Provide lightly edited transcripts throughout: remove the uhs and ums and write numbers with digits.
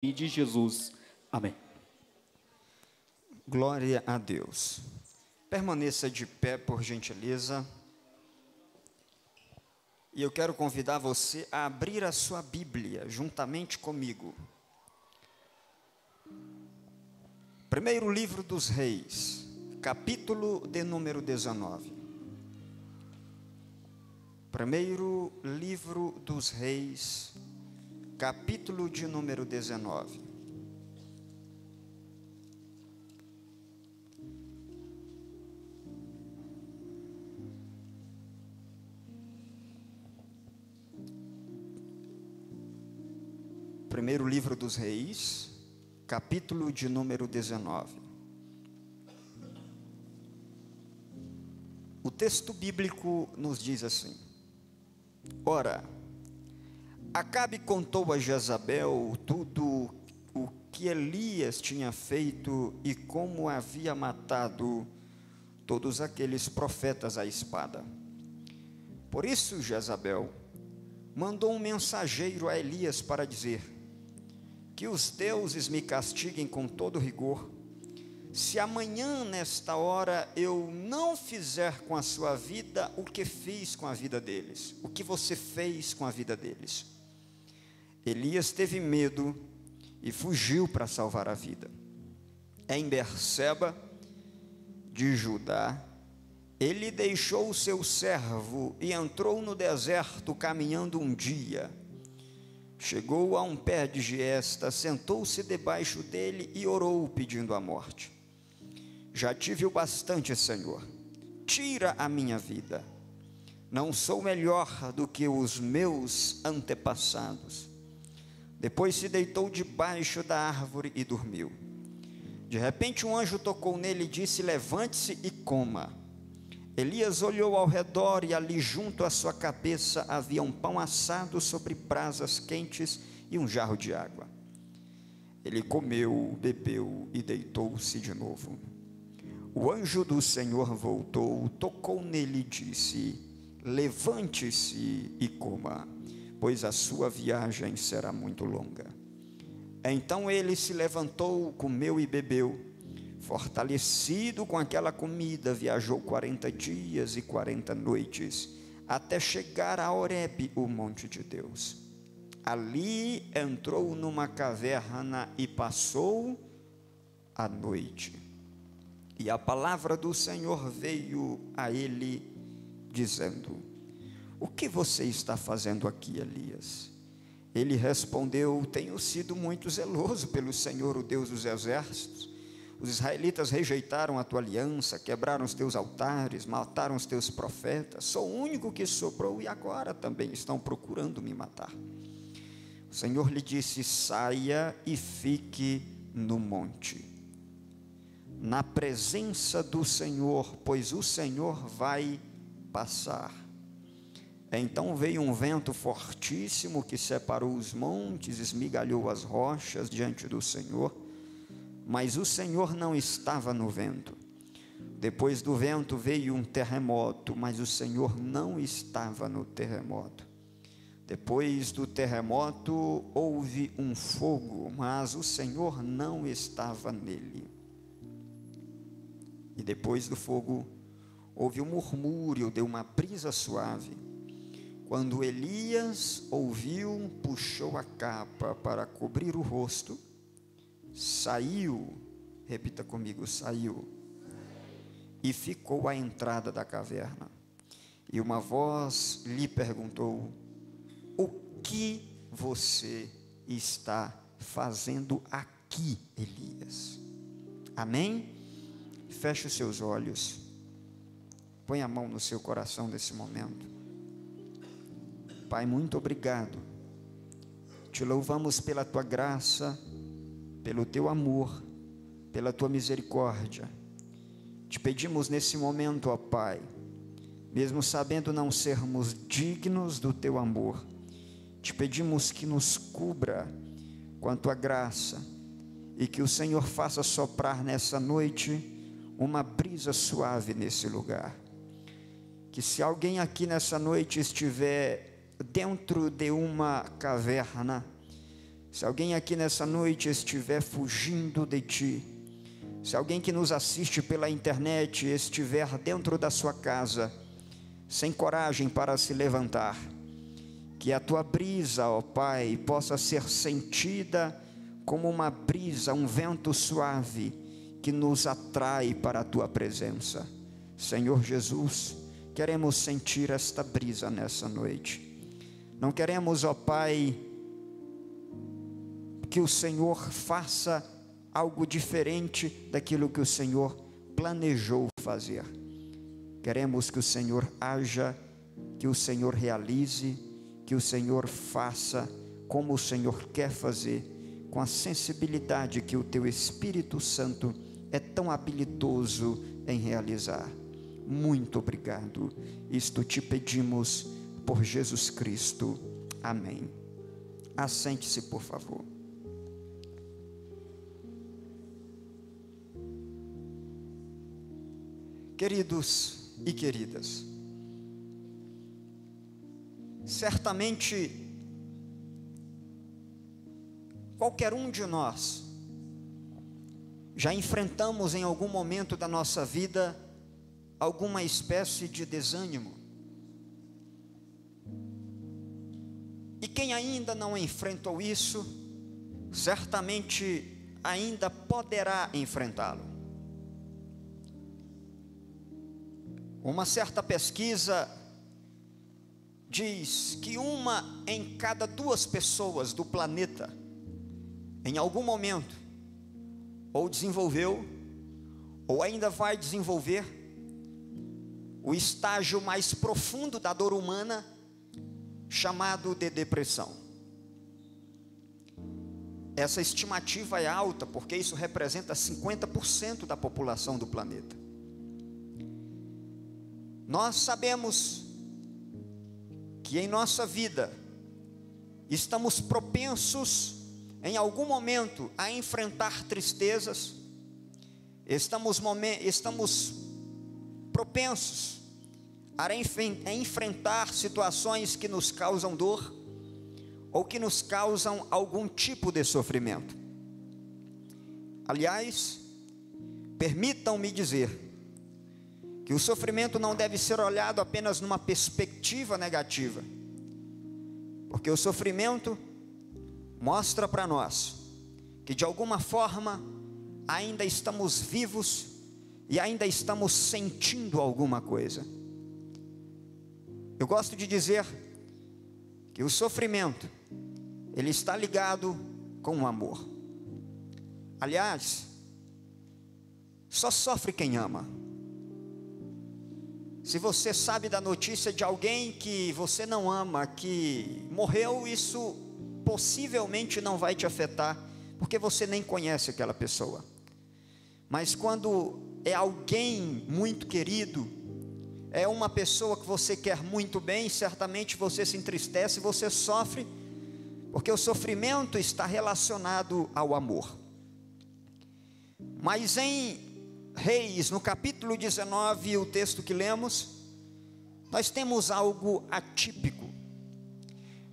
E de Jesus. Amém. Glória a Deus. Permaneça de pé, por gentileza. E eu quero convidar você a abrir a sua Bíblia juntamente comigo. Primeiro livro dos Reis, capítulo de número 19. Primeiro livro dos Reis, capítulo de número 19. Primeiro livro dos Reis, capítulo de número 19. O texto bíblico nos diz assim: Ora, Acabe contou a Jezabel tudo o que Elias tinha feito e como havia matado todos aqueles profetas à espada. Por isso Jezabel mandou um mensageiro a Elias para dizer: que os deuses me castiguem com todo rigor, se amanhã nesta hora eu não fizer com a sua vida o que fiz com a vida deles, o que você fez com a vida deles. Elias teve medo e fugiu para salvar a vida. Em Berseba de Judá, ele deixou o seu servo e entrou no deserto caminhando um dia. Chegou a um pé de giesta, sentou-se debaixo dele e orou pedindo a morte. Já tive o bastante, Senhor, tira a minha vida. Não sou melhor do que os meus antepassados. Depois se deitou debaixo da árvore e dormiu. De repente um anjo tocou nele e disse: levante-se e coma. Elias olhou ao redor e ali junto à sua cabeça havia um pão assado sobre brasas quentes e um jarro de água. Ele comeu, bebeu e deitou-se de novo. O anjo do Senhor voltou, tocou nele e disse: levante-se e coma, pois a sua viagem será muito longa. Então ele se levantou, comeu e bebeu. Fortalecido com aquela comida, viajou 40 dias e 40 noites, até chegar a Horebe, o monte de Deus. Ali entrou numa caverna e passou a noite. E a palavra do Senhor veio a ele, dizendo: o que você está fazendo aqui, Elias? Ele respondeu: tenho sido muito zeloso pelo Senhor, o Deus dos exércitos. Os israelitas rejeitaram a tua aliança, quebraram os teus altares, mataram os teus profetas. Sou o único que sobrou e agora também estão procurando me matar. O Senhor lhe disse: saia e fique no monte, na presença do Senhor, pois o Senhor vai passar. Então veio um vento fortíssimo que separou os montes, esmigalhou as rochas diante do Senhor. Mas o Senhor não estava no vento. Depois do vento veio um terremoto, mas o Senhor não estava no terremoto. Depois do terremoto houve um fogo, mas o Senhor não estava nele. E depois do fogo houve um murmúrio de uma brisa suave. Quando Elias ouviu, puxou a capa para cobrir o rosto, saiu, repita comigo, saiu, e ficou à entrada da caverna. E uma voz lhe perguntou: o que você está fazendo aqui, Elias? Amém? Feche os seus olhos, põe a mão no seu coração nesse momento. Pai, muito obrigado, te louvamos pela tua graça, pelo teu amor, pela tua misericórdia. Te pedimos nesse momento, ó Pai, mesmo sabendo não sermos dignos do teu amor, te pedimos que nos cubra com a tua graça e que o Senhor faça soprar nessa noite uma brisa suave nesse lugar. Que se alguém aqui nessa noite estiver dentro de uma caverna, Se alguém aqui nessa noite estiver fugindo de Ti, se alguém que nos assiste pela internet estiver dentro da sua casa, sem coragem para se levantar, que a Tua brisa, ó Pai, possa ser sentida como uma brisa, um vento suave, que nos atrai para a Tua presença. Senhor Jesus, queremos sentir esta brisa nessa noite. Não queremos, ó Pai, que o Senhor faça algo diferente daquilo que o Senhor planejou fazer. Queremos que o Senhor haja, que o Senhor realize, que o Senhor faça como o Senhor quer fazer, com a sensibilidade que o Teu Espírito Santo é tão habilidoso em realizar. Muito obrigado. Isto te pedimos por Jesus Cristo. Amém. Assente-se, por favor. Queridos e queridas, certamente qualquer um de nós já enfrentamos em algum momento da nossa vida alguma espécie de desânimo. E quem ainda não enfrentou isso, certamente ainda poderá enfrentá-lo. Uma certa pesquisa diz que 1 em cada 2 pessoas do planeta, em algum momento, ou desenvolveu, ou ainda vai desenvolver, o estágio mais profundo da dor humana, chamado de depressão. Essa estimativa é alta, porque isso representa 50% da população do planeta. Nós sabemos que em nossa vida estamos propensos em algum momento a enfrentar tristezas, estamos propensos a enfrentar situações que nos causam dor ou que nos causam algum tipo de sofrimento. Aliás, permitam-me dizer que o sofrimento não deve ser olhado apenas numa perspectiva negativa, porque o sofrimento mostra para nós que de alguma forma ainda estamos vivos e ainda estamos sentindo alguma coisa. Eu gosto de dizer que o sofrimento, ele está ligado com o amor. Aliás, só sofre quem ama. Se você sabe da notícia de alguém que você não ama, que morreu, isso possivelmente não vai te afetar, porque você nem conhece aquela pessoa. Mas quando é alguém muito querido, é uma pessoa que você quer muito bem, certamente você se entristece, você sofre, porque o sofrimento está relacionado ao amor. Mas em Reis, no capítulo 19, o texto que lemos, nós temos algo atípico,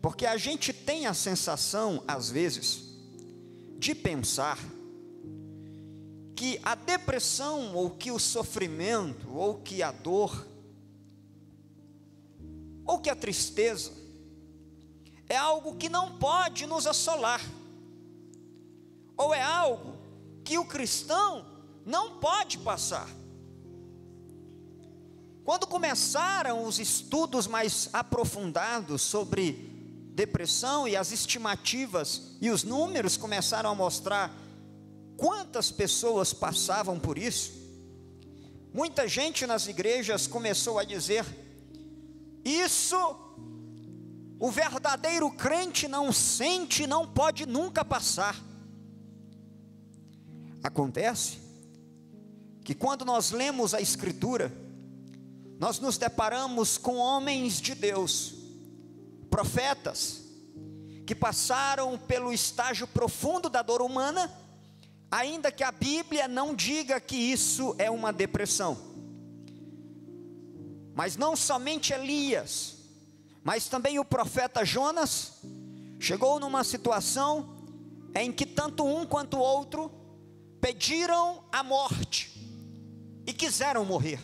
porque a gente tem a sensação, às vezes, de pensar que a depressão, ou que o sofrimento, ou que a dor, ou que a tristeza, é algo que não pode nos assolar, ou é algo que o cristão não pode passar. Quando começaram os estudos mais aprofundados sobre depressão e as estimativas e os números começaram a mostrar quantas pessoas passavam por isso, muita gente nas igrejas começou a dizer: isso o verdadeiro crente não sente, não pode nunca passar. Acontece que quando nós lemos a Escritura, nós nos deparamos com homens de Deus, profetas, que passaram pelo estágio profundo da dor humana, ainda que a Bíblia não diga que isso é uma depressão. Mas não somente Elias, mas também o profeta Jonas, chegou numa situação em que tanto um quanto o outro pediram a morte e quiseram morrer.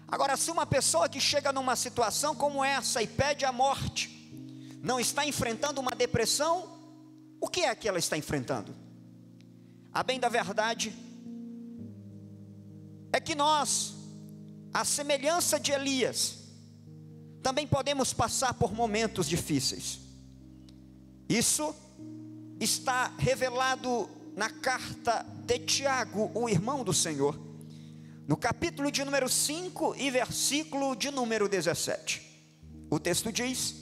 Agora, se uma pessoa que chega numa situação como essa e pede a morte, não está enfrentando uma depressão, o que é que ela está enfrentando? A bem da verdade, é que nós, à semelhança de Elias, também podemos passar por momentos difíceis. Isso está revelado na carta de Tiago, o irmão do Senhor, no capítulo de número 5 e versículo de número 17. O texto diz: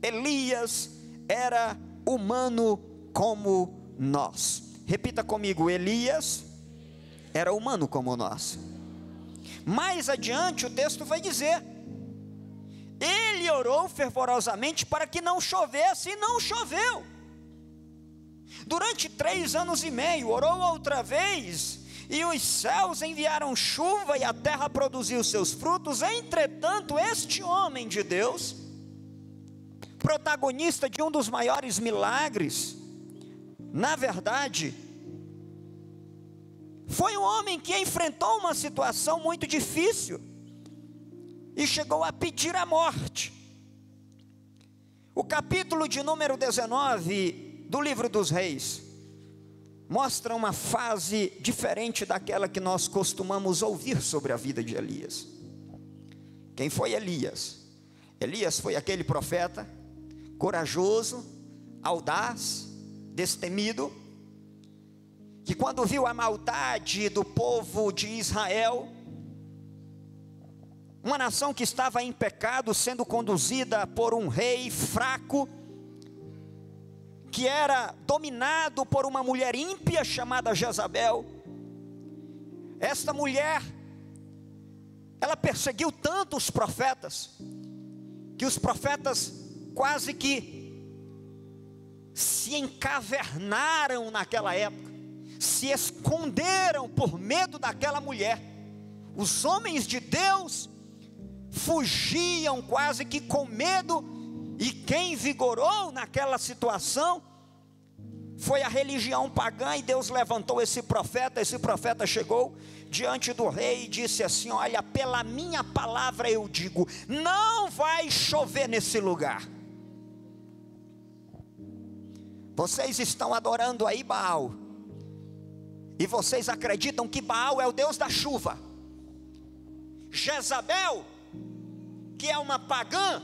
Elias era humano como nós. Repita comigo: Elias era humano como nós. Mais adiante o texto vai dizer: ele orou fervorosamente para que não chovesse, e não choveu. Durante 3 anos e meio, orou outra vez, e os céus enviaram chuva, e a terra produziu seus frutos. Entretanto, este homem de Deus, protagonista de um dos maiores milagres, na verdade, foi um homem que enfrentou uma situação muito difícil, e chegou a pedir a morte. O capítulo de número 19 do livro dos Reis mostra uma fase diferente daquela que nós costumamos ouvir sobre a vida de Elias. Quem foi Elias? Elias foi aquele profeta corajoso, audaz, destemido, que quando viu a maldade do povo de Israel, uma nação que estava em pecado, sendo conduzida por um rei fraco, que era dominado por uma mulher ímpia chamada Jezabel. Esta mulher, ela perseguiu tanto os profetas, que os profetas quase que se encavernaram naquela época, se esconderam por medo daquela mulher. Os homens de Deus fugiam quase que com medo, e quem vigorou naquela situação foi a religião pagã, e Deus levantou esse profeta chegou diante do rei e disse assim: olha, pela minha palavra eu digo, não vai chover nesse lugar. Vocês estão adorando aí Baal, e vocês acreditam que Baal é o Deus da chuva. Jezabel, que é uma pagã,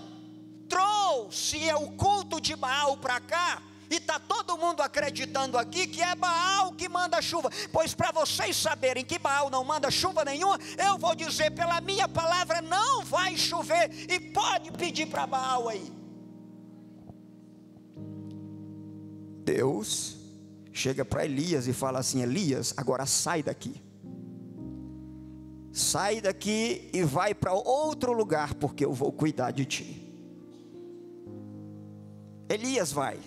trouxe o culto de Baal para cá, e está todo mundo acreditando aqui que é Baal que manda chuva. Pois para vocês saberem que Baal não manda chuva nenhuma, eu vou dizer, pela minha palavra não vai chover, e pode pedir para Baal aí. Deus chega para Elias e fala assim: Elias, agora sai daqui. Sai daqui e vai para outro lugar, porque eu vou cuidar de ti. Elias vai.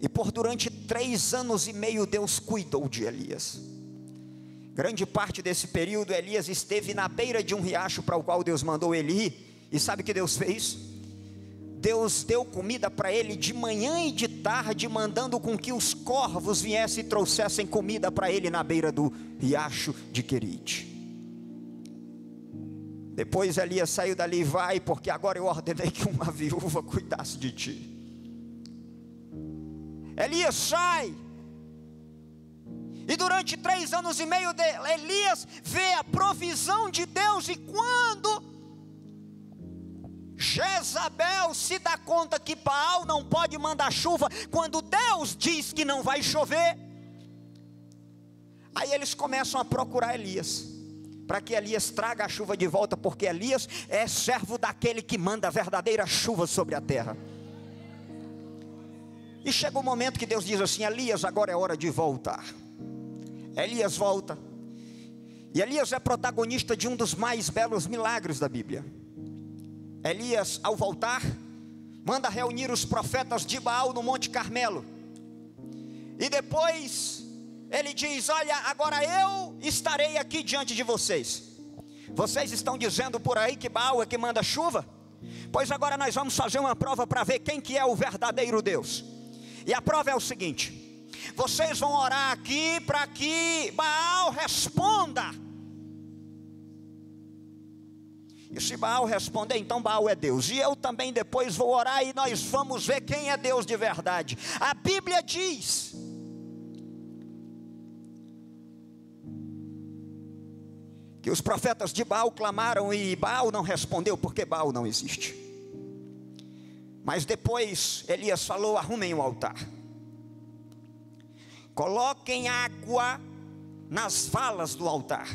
E por durante 3 anos e meio Deus cuidou de Elias. Grande parte desse período Elias esteve na beira de um riacho para o qual Deus mandou ele ir. E sabe o que Deus fez? Deus deu comida para ele de manhã e de tarde, mandando com que os corvos viessem e trouxessem comida para ele na beira do riacho de Querite. Depois Elias saiu dali: vai, porque agora eu ordenei que uma viúva cuidasse de ti. Elias sai, e durante 3 anos e meio Elias vê a provisão de Deus. E quando Jezabel se dá conta que Baal não pode mandar chuva, quando Deus diz que não vai chover, aí eles começam a procurar Elias, para que Elias traga a chuva de volta, porque Elias é servo daquele que manda a verdadeira chuva sobre a terra. E chega o momento que Deus diz assim: Elias, agora é hora de voltar. Elias volta, e Elias é protagonista de um dos mais belos milagres da Bíblia. Elias, ao voltar, manda reunir os profetas de Baal no Monte Carmelo, e depois ele diz: olha, agora eu estarei aqui diante de vocês. Vocês estão dizendo por aí que Baal é que manda chuva? Pois agora nós vamos fazer uma prova para ver quem que é o verdadeiro Deus. E a prova é o seguinte: vocês vão orar aqui para que Baal responda. E se Baal responder, então Baal é Deus. E eu também depois vou orar e nós vamos ver quem é Deus de verdade. A Bíblia diz que os profetas de Baal clamaram e Baal não respondeu, porque Baal não existe. Mas depois Elias falou: arrumem o altar, coloquem água nas valas do altar.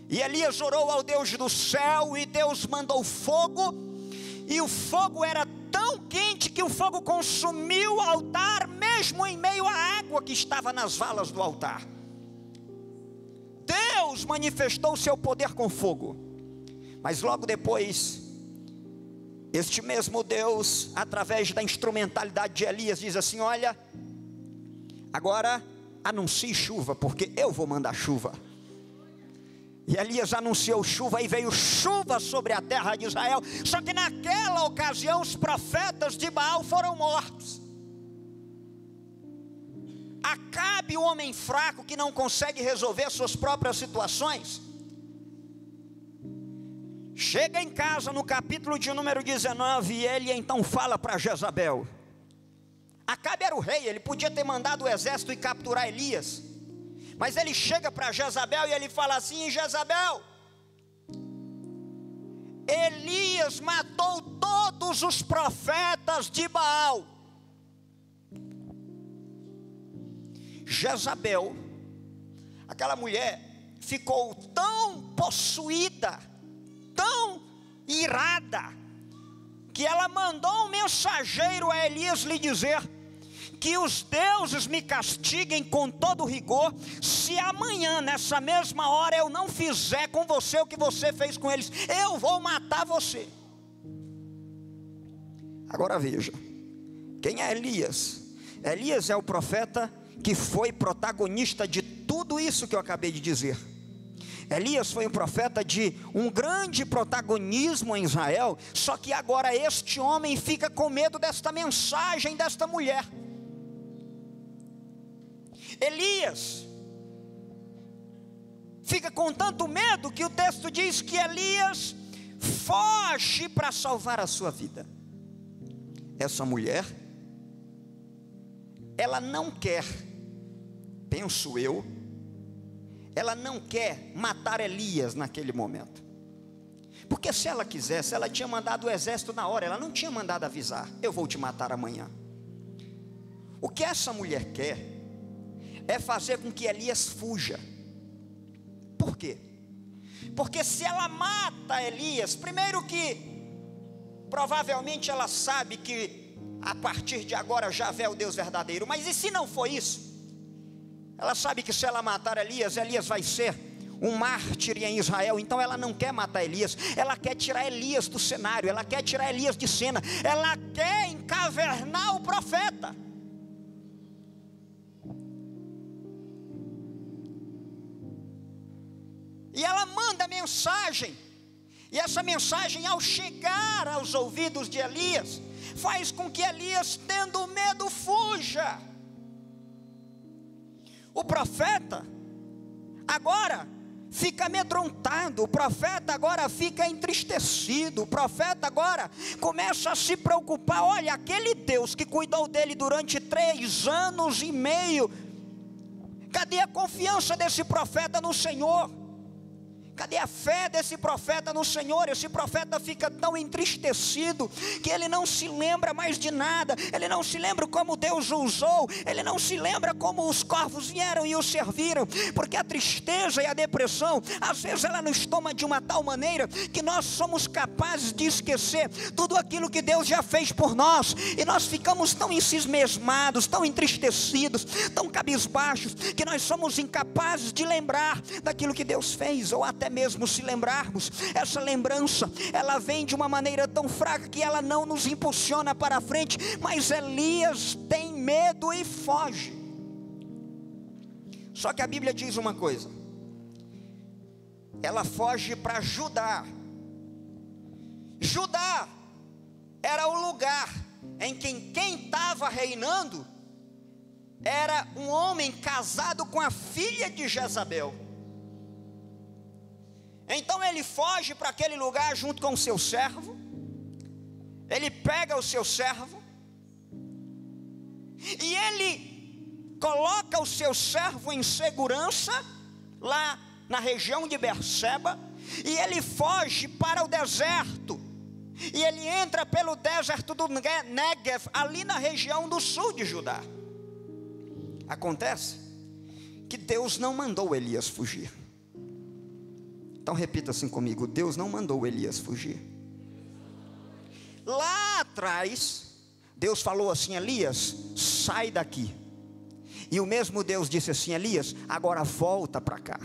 E Elias orou ao Deus do céu, e Deus mandou fogo, e o fogo era tão quente que o fogo consumiu o altar, mesmo em meio à água que estava nas valas do altar. Deus manifestou o seu poder com fogo. Mas logo depois, este mesmo Deus, através da instrumentalidade de Elias, diz assim: olha, agora anuncie chuva, porque eu vou mandar chuva. E Elias anunciou chuva, e veio chuva sobre a terra de Israel. Só que naquela ocasião os profetas de Baal foram mortos. Acabe, o homem fraco que não consegue resolver suas próprias situações, chega em casa no capítulo de número 19, e ele então fala para Jezabel. Acabe era o rei, ele podia ter mandado o exército e capturar Elias, mas ele chega para Jezabel e ele fala assim: Jezabel, Elias matou todos os profetas de Baal. Jezabel, aquela mulher, ficou tão possuída, tão irada, que ela mandou um mensageiro a Elias lhe dizer: que os deuses me castiguem com todo rigor, se amanhã nessa mesma hora eu não fizer com você o que você fez com eles, eu vou matar você. Agora veja, quem é Elias? Elias é o profeta que foi protagonista de tudo isso que eu acabei de dizer. Elias foi um profeta de um grande protagonismo em Israel, só que agora este homem fica com medo desta mensagem desta mulher. Elias fica com tanto medo que o texto diz que Elias foge para salvar a sua vida. Essa mulher, ela não quer, penso eu, ela não quer matar Elias naquele momento. Porque se ela quisesse, ela tinha mandado o exército na hora, ela não tinha mandado avisar: eu vou te matar amanhã. O que essa mulher quer é fazer com que Elias fuja. Por quê? Porque se ela mata Elias, primeiro que provavelmente ela sabe que a partir de agora Javé é o Deus verdadeiro. Mas e se não for isso? Ela sabe que se ela matar Elias, Elias vai ser um mártir em Israel. Então ela não quer matar Elias, ela quer tirar Elias do cenário, ela quer tirar Elias de cena, ela quer encavernar o profeta. E ela manda mensagem, e essa mensagem, ao chegar aos ouvidos de Elias, faz com que Elias, tendo medo, fuja. O profeta agora fica amedrontado, o profeta agora fica entristecido, o profeta agora começa a se preocupar. Olha, aquele Deus que cuidou dele durante 3 anos e meio, cadê a confiança desse profeta no Senhor? Cadê a fé desse profeta no Senhor? Esse profeta fica tão entristecido que ele não se lembra mais de nada. Ele não se lembra como Deus o usou. Ele não se lembra como os corvos vieram e o serviram. Porque a tristeza e a depressão, às vezes ela nos toma de uma tal maneira que nós somos capazes de esquecer tudo aquilo que Deus já fez por nós. E nós ficamos tão ensimesmados, tão entristecidos, tão cabisbaixos, que nós somos incapazes de lembrar daquilo que Deus fez, ou até mesmo se lembrarmos. Essa lembrança, ela vem de uma maneira tão fraca que ela não nos impulsiona para a frente. Mas Elias tem medo e foge. Só que a Bíblia diz uma coisa: ela foge para Judá. Judá era o lugar em que quem estava reinando era um homem casado com a filha de Jezabel. Então ele foge para aquele lugar junto com o seu servo. Ele pega o seu servo e ele coloca o seu servo em segurança lá na região de Berseba, e ele foge para o deserto, e ele entra pelo deserto do Negev, ali na região do sul de Judá. Acontece que Deus não mandou Elias fugir. Então repita assim comigo: Deus não mandou Elias fugir. Lá atrás, Deus falou assim: Elias, sai daqui. E o mesmo Deus disse assim: Elias, agora volta para cá.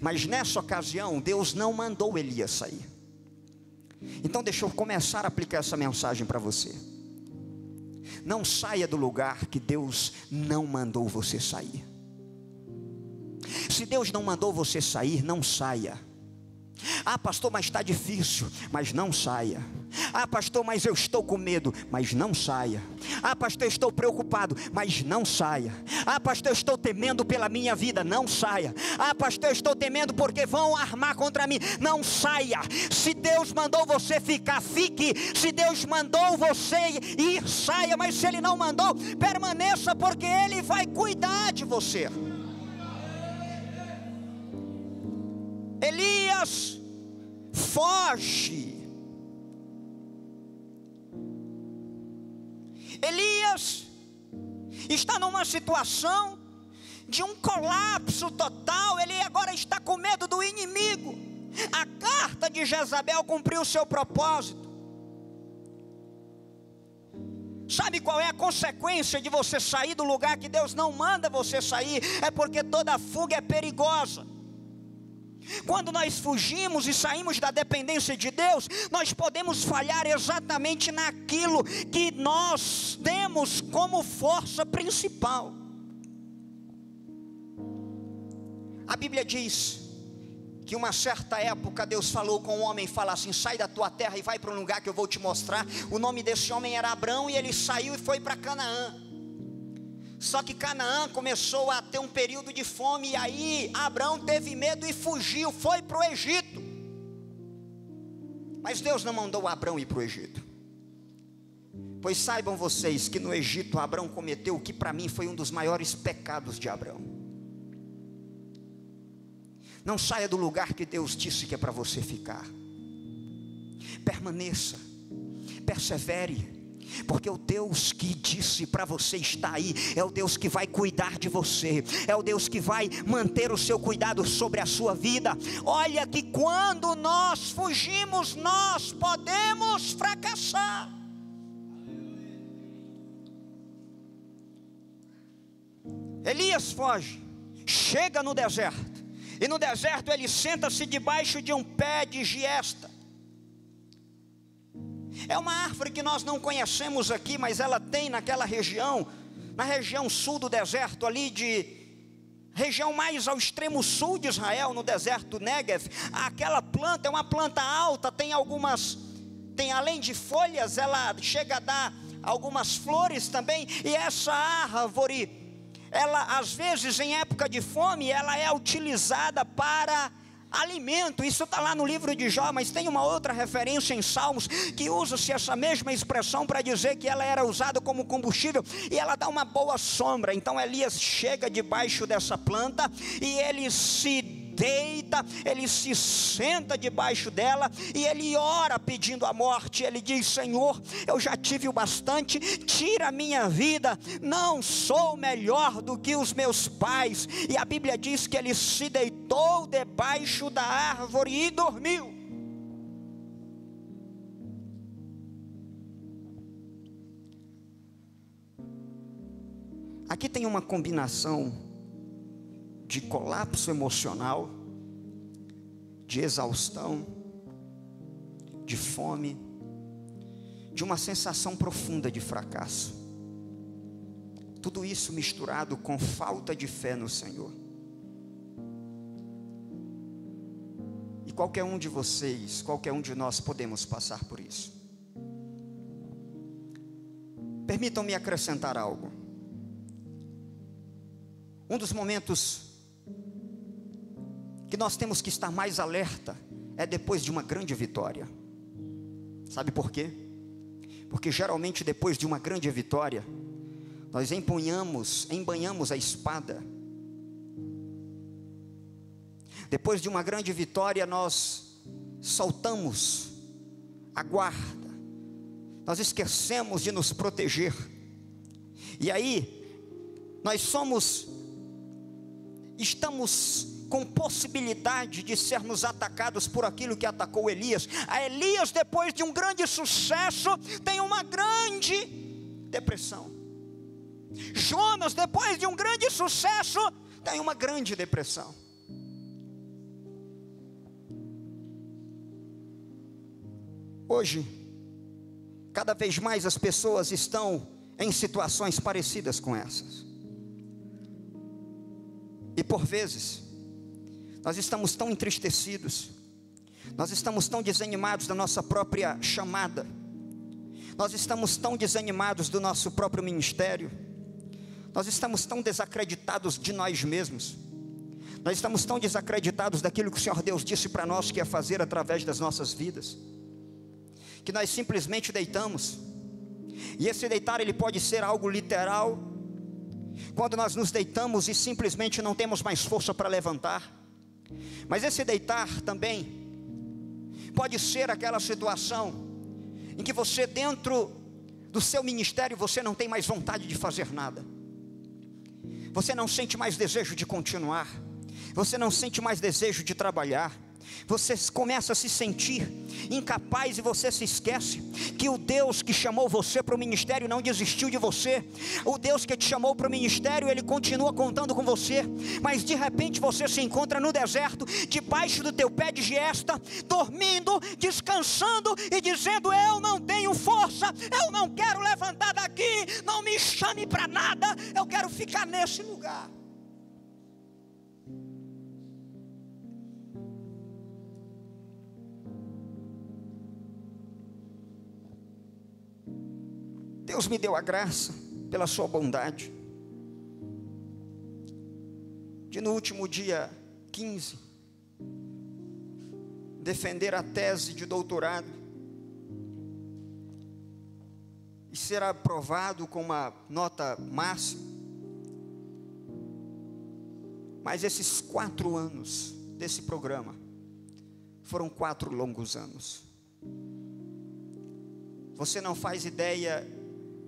Mas nessa ocasião, Deus não mandou Elias sair. Então deixa eu começar a aplicar essa mensagem para você. Não saia do lugar que Deus não mandou você sair. Se Deus não mandou você sair, não saia. Ah, pastor, mas está difícil. Mas não saia. Ah, pastor, mas eu estou com medo. Mas não saia. Ah, pastor, eu estou preocupado. Mas não saia. Ah, pastor, eu estou temendo pela minha vida. Não saia. Ah, pastor, eu estou temendo porque vão armar contra mim. Não saia. Se Deus mandou você ficar, fique. Se Deus mandou você ir, saia. Mas se Ele não mandou, permaneça, porque Ele vai cuidar de você. Elias foge. Elias está numa situação de um colapso total. Ele agora está com medo do inimigo. A carta de Jezabel cumpriu o seu propósito. Sabe qual é a consequência de você sair do lugar que Deus não manda você sair? É porque toda fuga é perigosa. Quando nós fugimos e saímos da dependência de Deus, nós podemos falhar exatamente naquilo que nós temos como força principal. A Bíblia diz que uma certa época Deus falou com um homem, fala assim: sai da tua terra e vai para um lugar que eu vou te mostrar. O nome desse homem era Abrão, e ele saiu e foi para Canaã. Só que Canaã começou a ter um período de fome, e aí Abrão teve medo e fugiu, foi para o Egito. Mas Deus não mandou Abrão ir para o Egito. Pois saibam vocês que no Egito Abrão cometeu o que para mim foi um dos maiores pecados de Abrão. Não saia do lugar que Deus disse que é para você ficar. Permaneça, persevere. Porque o Deus que disse para você estar aí é o Deus que vai cuidar de você, é o Deus que vai manter o seu cuidado sobre a sua vida. Olha que quando nós fugimos, nós podemos fracassar. Elias foge, chega no deserto, e no deserto ele senta-se debaixo de um pé de giesta. É uma árvore que nós não conhecemos aqui, mas ela tem naquela região, na região sul do deserto, ali de região mais ao extremo sul de Israel, no deserto Negev. Aquela planta é uma planta alta, tem além de folhas, ela chega a dar algumas flores também. E essa árvore, ela às vezes em época de fome, ela é utilizada para alimento. Isso está lá no livro de Jó, mas tem uma outra referência em Salmos que usa-se essa mesma expressão para dizer que ela era usada como combustível, e ela dá uma boa sombra. Então Elias chega debaixo dessa planta e ele se deita, ele se senta debaixo dela e ele ora pedindo a morte. Ele diz: Senhor, eu já tive o bastante, tira a minha vida, não sou melhor do que os meus pais. E a Bíblia diz que ele se deitou debaixo da árvore e dormiu. Aqui tem uma combinação de colapso emocional, de exaustão, de fome, de uma sensação profunda de fracasso. Tudo isso misturado com falta de fé no Senhor. E qualquer um de vocês, qualquer um de nós podemos passar por isso. Permitam-me acrescentar algo. Um dos momentos que nós temos que estar mais alerta é depois de uma grande vitória. Sabe por quê? Porque geralmente depois de uma grande vitória, nós embanhamos a espada. Depois de uma grande vitória, nós soltamos a guarda. Nós esquecemos de nos proteger. E aí, nós estamos com possibilidade de sermos atacados por aquilo que atacou Elias. A Elias, depois de um grande sucesso, tem uma grande depressão. Jonas, depois de um grande sucesso, tem uma grande depressão. Hoje, cada vez mais as pessoas estão em situações parecidas com essas. E por vezes, nós estamos tão entristecidos, nós estamos tão desanimados da nossa própria chamada, nós estamos tão desanimados do nosso próprio ministério, nós estamos tão desacreditados de nós mesmos, nós estamos tão desacreditados daquilo que o Senhor Deus disse para nós que ia fazer através das nossas vidas, que nós simplesmente deitamos. E esse deitar, ele pode ser algo literal, quando nós nos deitamos e simplesmente não temos mais força para levantar. Mas esse deitar também pode ser aquela situação em que você, dentro do seu ministério, você não tem mais vontade de fazer nada, você não sente mais desejo de continuar, você não sente mais desejo de trabalhar, você começa a se sentir incapaz e você se esquece que o Deus que chamou você para o ministério não desistiu de você. O Deus que te chamou para o ministério, Ele continua contando com você. Mas de repente você se encontra no deserto, debaixo do teu pé de giesta, dormindo, descansando e dizendo: eu não tenho força, eu não quero levantar daqui, não me chame para nada, eu quero ficar nesse lugar. Deus me deu a graça, pela sua bondade, de no último dia 15, defender a tese de doutorado, e ser aprovado com uma nota máxima. Mas esses 4 anos desse programa, foram 4 longos anos. Você não faz ideia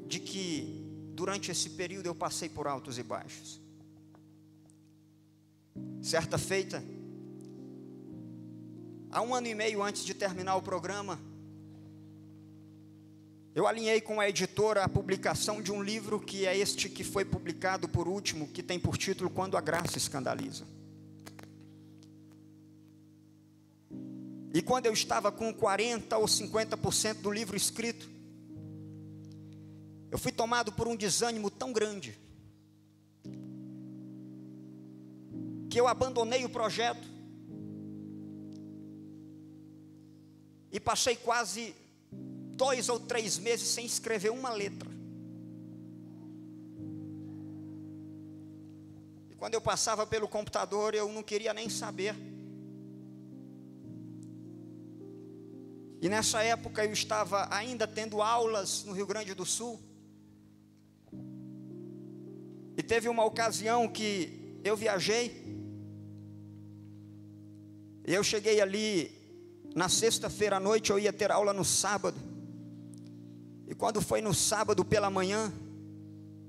de que durante esse período eu passei por altos e baixos. Certa feita, há 1 ano e meio antes de terminar o programa, eu alinhei com a editora a publicação de um livro que é este que foi publicado por último, que tem por título Quando a Graça Escandaliza. E quando eu estava com 40% ou 50% do livro escrito, eu fui tomado por um desânimo tão grande, que eu abandonei o projeto, e passei quase 2 ou 3 meses sem escrever uma letra. E quando eu passava pelo computador, eu não queria nem saber. E nessa época eu estava ainda tendo aulas no Rio Grande do Sul. E teve uma ocasião que eu viajei, e eu cheguei ali na sexta-feira à noite, eu ia ter aula no sábado. E quando foi no sábado pela manhã,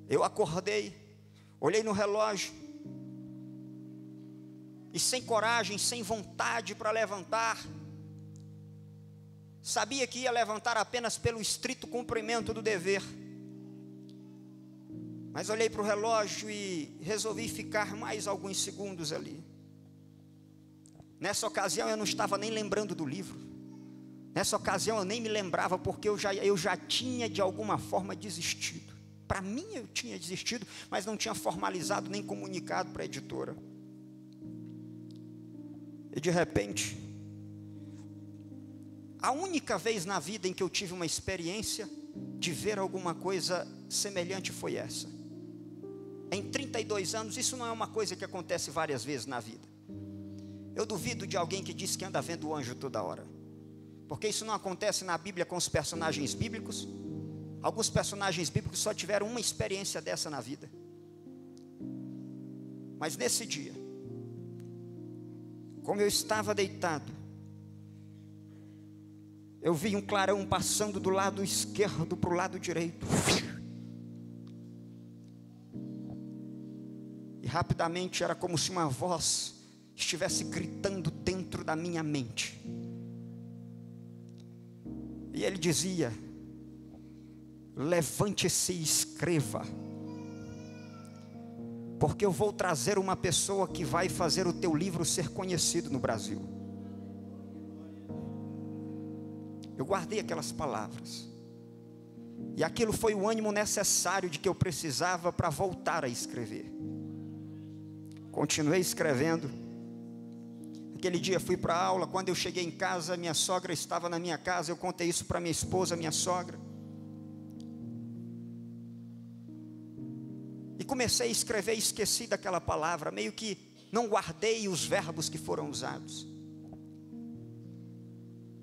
eu acordei, olhei no relógio, e sem coragem, sem vontade para levantar, sabia que ia levantar apenas pelo estrito cumprimento do dever. Mas olhei para o relógio e resolvi ficar mais alguns segundos ali. Nessa ocasião eu não estava nem lembrando do livro. Nessa ocasião eu nem me lembrava, porque eu já tinha de alguma forma desistido. Para mim eu tinha desistido, mas não tinha formalizado nem comunicado para a editora. E de repente, a única vez na vida em que eu tive uma experiência de ver alguma coisa semelhante foi essa. em 32 anos, isso não é uma coisa que acontece várias vezes na vida. Eu duvido de alguém que diz que anda vendo o anjo toda hora, porque isso não acontece na Bíblia com os personagens bíblicos. Alguns personagens bíblicos só tiveram uma experiência dessa na vida. Mas nesse dia, como eu estava deitado, eu vi um clarão passando do lado esquerdo para o lado direito. E rapidamente era como se uma voz estivesse gritando dentro da minha mente. E ele dizia: levante-se e escreva, porque eu vou trazer uma pessoa que vai fazer o teu livro ser conhecido no Brasil. Eu guardei aquelas palavras, e aquilo foi o ânimo necessário de que eu precisava para voltar a escrever. Continuei escrevendo. Aquele dia fui para a aula. Quando eu cheguei em casa, minha sogra estava na minha casa. Eu contei isso para minha esposa, minha sogra, e comecei a escrever e esqueci daquela palavra. Meio que não guardei os verbos que foram usados.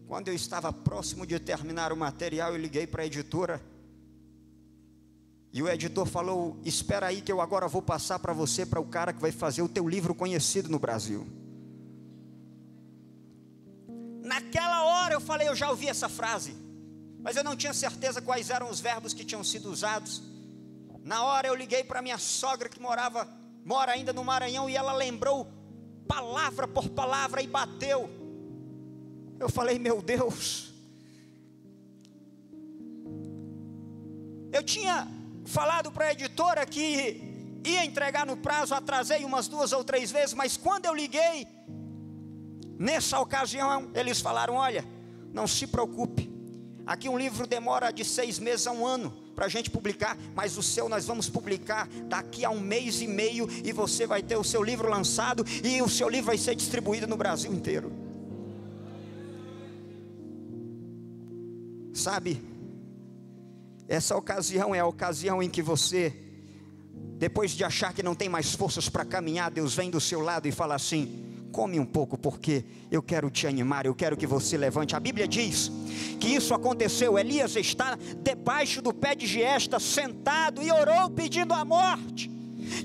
Quando eu estava próximo de terminar o material, eu liguei para a editora, e o editor falou: espera aí que eu agora vou passar para você, para o cara que vai fazer o teu livro conhecido no Brasil. Naquela hora eu falei: eu já ouvi essa frase, mas eu não tinha certeza quais eram os verbos que tinham sido usados. Na hora eu liguei para minha sogra, que mora ainda no Maranhão, e ela lembrou palavra por palavra e bateu. Eu falei: meu Deus. Eu tinha falado para a editora que ia entregar no prazo, atrasei umas 2 ou 3 vezes, mas quando eu liguei, nessa ocasião, eles falaram: olha, não se preocupe, aqui um livro demora de 6 meses a 1 ano para a gente publicar, mas o seu nós vamos publicar daqui a 1 mês e meio, e você vai ter o seu livro lançado, e o seu livro vai ser distribuído no Brasil inteiro. Sabe, essa ocasião é a ocasião em que você, depois de achar que não tem mais forças para caminhar, Deus vem do seu lado e fala assim: come um pouco, porque eu quero te animar, eu quero que você levante. A Bíblia diz que isso aconteceu. Elias está debaixo do pé de giesta, sentado, e orou pedindo a morte: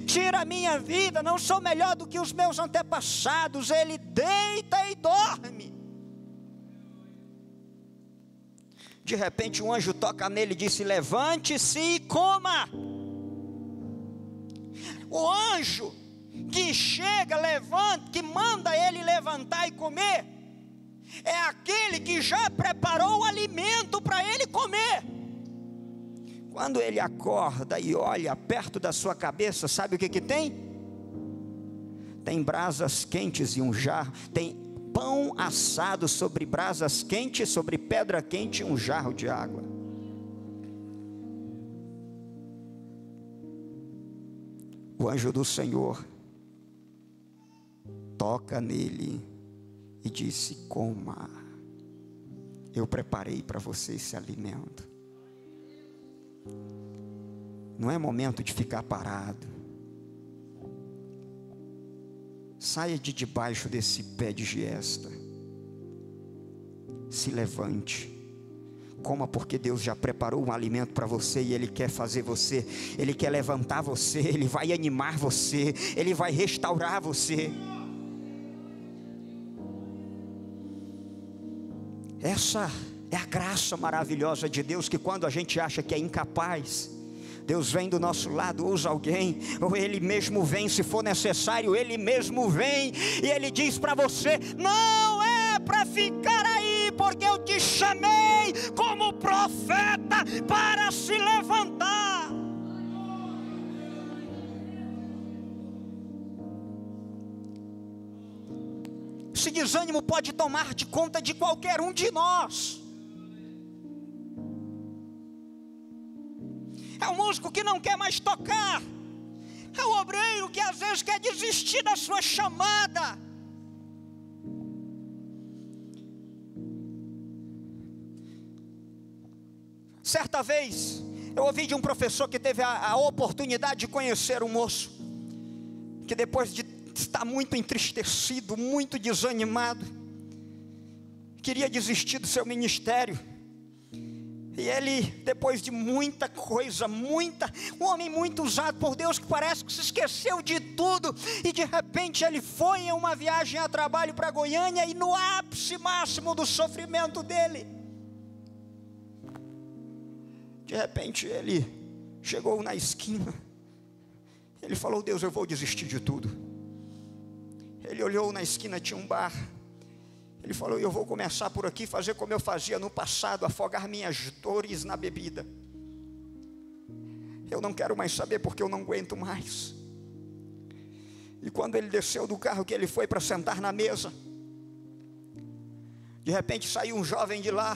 tira a minha vida, não sou melhor do que os meus antepassados. Ele deita e dorme. De repente um anjo toca nele e disse: levante-se e coma. O anjo que chega, levanta, que manda ele levantar e comer, é aquele que já preparou o alimento para ele comer. Quando ele acorda e olha perto da sua cabeça, sabe o que tem? Tem brasas quentes e um jarro, tem pão assado sobre brasas quentes, sobre pedra quente, e um jarro de água. O anjo do Senhor toca nele e disse: coma, eu preparei para você esse alimento. Não é momento de ficar parado. Saia de debaixo desse pé de giesta, se levante, coma, porque Deus já preparou um alimento para você, e Ele quer fazer você, Ele quer levantar você, Ele vai animar você, Ele vai restaurar você. Essa é a graça maravilhosa de Deus, que quando a gente acha que é incapaz, Deus vem do nosso lado, usa alguém, ou Ele mesmo vem, se for necessário, Ele mesmo vem, e Ele diz para você: não é para ficar aí, porque eu te chamei como profeta para se levantar. Esse desânimo pode tomar de conta de qualquer um de nós. É o músico que não quer mais tocar, é o obreiro que às vezes quer desistir da sua chamada. Certa vez Eu ouvi de um professor que teve a oportunidade de conhecer um moço, que depois de estar muito entristecido, muito desanimado, queria desistir do seu ministério. E ele, depois de muita coisa, um homem muito usado por Deus, que parece que se esqueceu de tudo, e de repente ele foi em uma viagem a trabalho para Goiânia, e no ápice máximo do sofrimento dele, de repente ele chegou na esquina, ele falou: Deus, eu vou desistir de tudo. Ele olhou na esquina, tinha um bar. Ele falou: eu vou começar por aqui, fazer como eu fazia no passado, afogar minhas dores na bebida. Eu não quero mais saber, porque eu não aguento mais. E quando ele desceu do carro, que ele foi para sentar na mesa, de repente saiu um jovem de lá,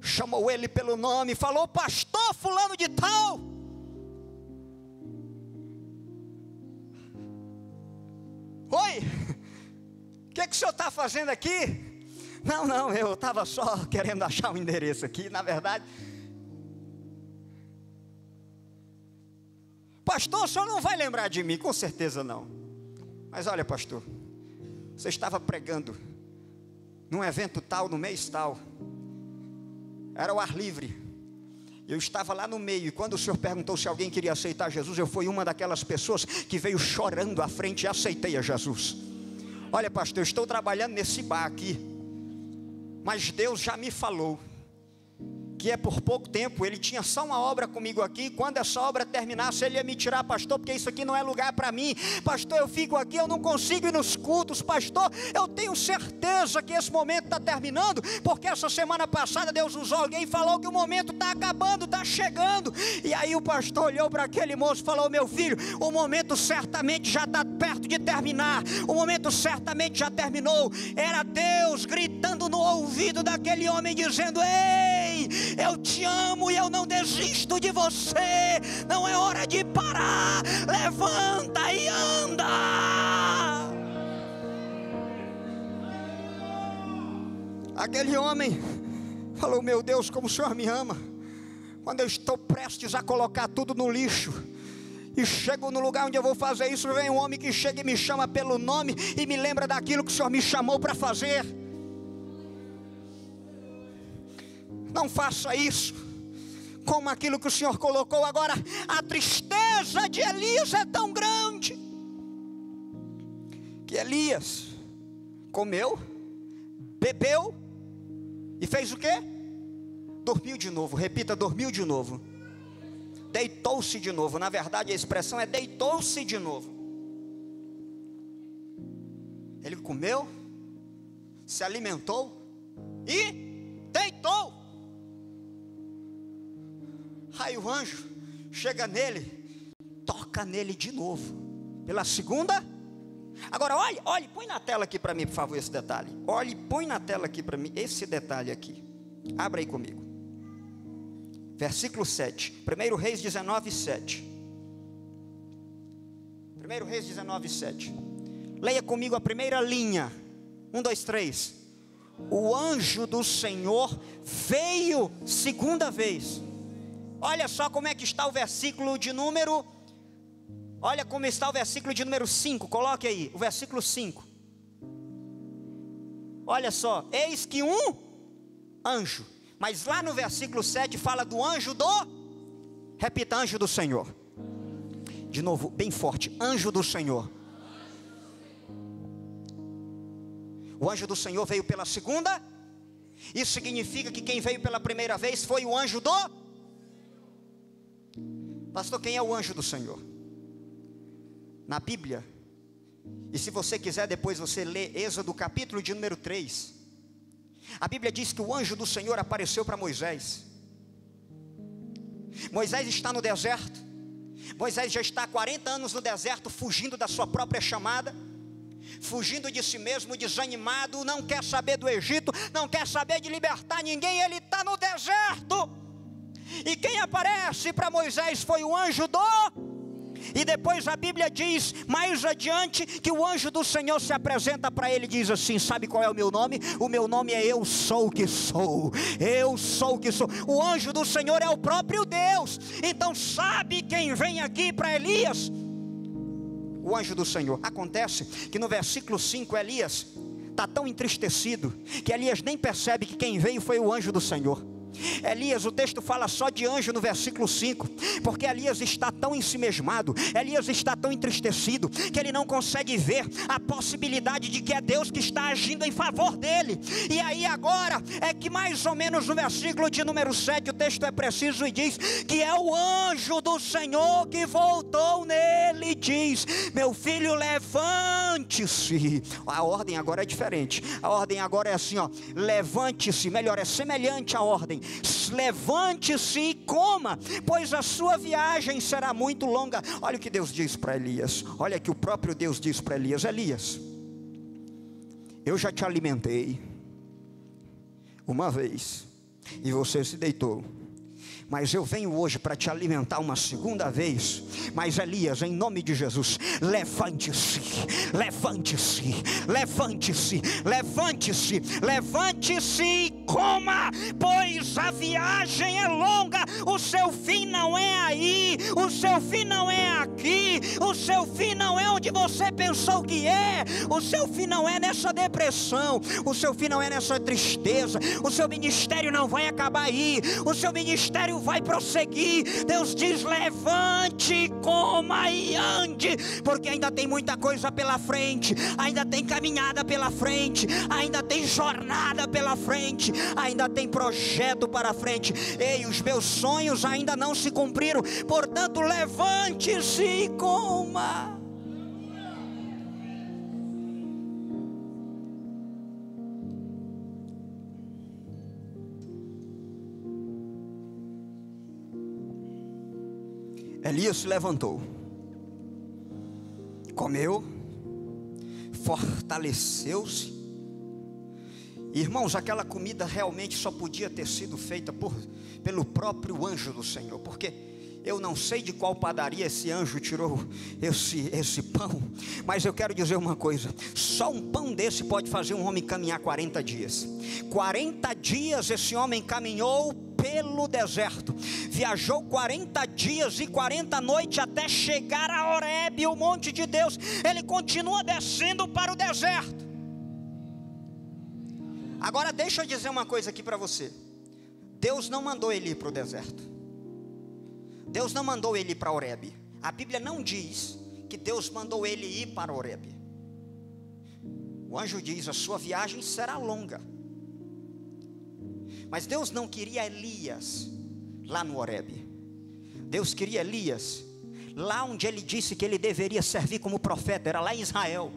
chamou ele pelo nome, falou: pastor fulano de tal. Oi, o que o senhor está fazendo aqui? Não, eu estava só querendo achar um endereço aqui. Na verdade, pastor, o senhor não vai lembrar de mim, com certeza não. Mas olha, pastor, você estava pregando num evento tal, no mês tal, era ao ar livre. Eu estava lá no meio, e quando o senhor perguntou se alguém queria aceitar Jesus, eu fui uma daquelas pessoas que veio chorando à frente e aceitei a Jesus. Olha, pastor, eu estou trabalhando nesse bar aqui, mas Deus já me falou que é por pouco tempo. Ele tinha só uma obra comigo aqui, quando essa obra terminasse, ele ia me tirar, pastor, porque isso aqui não é lugar para mim. Pastor, eu fico aqui, eu não consigo ir nos cultos. Pastor, eu tenho certeza que esse momento está terminando, porque essa semana passada Deus usou alguém e falou que o momento está acabando, está chegando. E aí o pastor olhou para aquele moço e falou: meu filho, o momento certamente já está perto de terminar, o momento certamente já terminou. Era Deus gritando no ouvido daquele homem, dizendo: ei, eu te amo e eu não desisto de você. Não é hora de parar. Levanta e anda. Aquele homem falou: meu Deus, como o Senhor me ama. Quando eu estou prestes a colocar tudo no lixo e chego no lugar onde eu vou fazer isso, vem um homem que chega e me chama pelo nome e me lembra daquilo que o Senhor me chamou para fazer. Não faça isso como aquilo que o Senhor colocou. Agora, a tristeza de Elias é tão grande que Elias comeu, bebeu e fez o quê? Dormiu de novo. Repita: dormiu de novo. Deitou-se de novo. Na verdade, a expressão é deitou-se de novo. Ele comeu, se alimentou e deitou. Aí o anjo chega nele, toca nele de novo, pela segunda. Agora olhe, põe na tela aqui para mim, por favor, esse detalhe. Olhe, põe na tela aqui para mim, esse detalhe aqui. Abra aí comigo. Versículo 7, 1 Reis 19, 7. 1 Reis 19, 7. Leia comigo a primeira linha. 1, 2, 3. O anjo do Senhor veio segunda vez. Olha só como é que está o versículo de número. Olha como está o versículo de número 5. Coloque aí, o versículo 5. Olha só, eis que um anjo. Mas lá no versículo 7 fala do anjo do. Repita: anjo do Senhor. De novo, bem forte: anjo do Senhor. O anjo do Senhor veio pela segunda. Isso significa que quem veio pela primeira vez foi o anjo do. Pastor, quem é o anjo do Senhor? Na Bíblia, e se você quiser depois você lê Êxodo capítulo de número 3. A Bíblia diz que o anjo do Senhor apareceu para Moisés. Moisés está no deserto. Moisés já está há 40 anos no deserto, fugindo da sua própria chamada, fugindo de si mesmo, desanimado, não quer saber do Egito, não quer saber de libertar ninguém, ele está no deserto. E quem aparece para Moisés foi o anjo do. E depois a Bíblia diz, mais adiante, que o anjo do Senhor se apresenta para ele e diz assim: sabe qual é o meu nome? O meu nome é Eu Sou o que Sou. Eu sou o que sou. O anjo do Senhor é o próprio Deus. Então sabe quem vem aqui para Elias? O anjo do Senhor. Acontece que no versículo 5, Elias está tão entristecido que Elias nem percebe que quem veio foi o anjo do Senhor. Elias, o texto fala só de anjo no versículo 5, porque Elias está tão ensimesmado, Elias está tão entristecido, que ele não consegue ver a possibilidade de que é Deus que está agindo em favor dele. E aí agora, é que mais ou menos no versículo de número 7, o texto é preciso e diz, que é o anjo do Senhor que voltou nele e diz: meu filho, levante-se. A ordem agora é diferente, a ordem agora é assim, ó: levante-se, melhor, é semelhante à ordem: levante-se e coma, pois a sua viagem será muito longa. Olha o que Deus diz para Elias, olha que o próprio Deus diz para Elias: Elias, eu já te alimentei uma vez e você se deitou, mas eu venho hoje para te alimentar uma segunda vez. Mas Elias, em nome de Jesus, levante-se, levante-se, levante-se, levante-se, levante-se e coma, pois a viagem é longa. O seu fim não é aí, o seu fim não é aqui, o seu fim não é onde você pensou que é, o seu fim não é nessa depressão, o seu fim não é nessa tristeza, o seu ministério não vai acabar aí, o seu ministério vai prosseguir. Deus diz: levante, coma e ande, porque ainda tem muita coisa pela frente, ainda tem caminhada pela frente, ainda tem jornada pela frente, ainda tem projeto para frente. Ei, os meus sonhos ainda não se cumpriram, portanto levante-se e coma. Elias se levantou, comeu, fortaleceu-se. Irmãos, aquela comida realmente só podia ter sido feita pelo próprio anjo do Senhor, porque eu não sei de qual padaria esse anjo tirou esse pão, mas eu quero dizer uma coisa: só um pão desse pode fazer um homem caminhar 40 dias. 40 dias esse homem caminhou pelo deserto, viajou 40 dias e 40 noites até chegar a Horebe, o monte de Deus. Ele continua descendo para o deserto. Agora deixa eu dizer uma coisa aqui para você: Deus não mandou ele ir para o deserto, Deus não mandou ele ir para Horebe. A Bíblia não diz que Deus mandou ele ir para Horebe. O anjo diz: a sua viagem será longa. Mas Deus não queria Elias lá no Horebe. Deus queria Elias lá onde ele disse que ele deveria servir como profeta, era lá em Israel.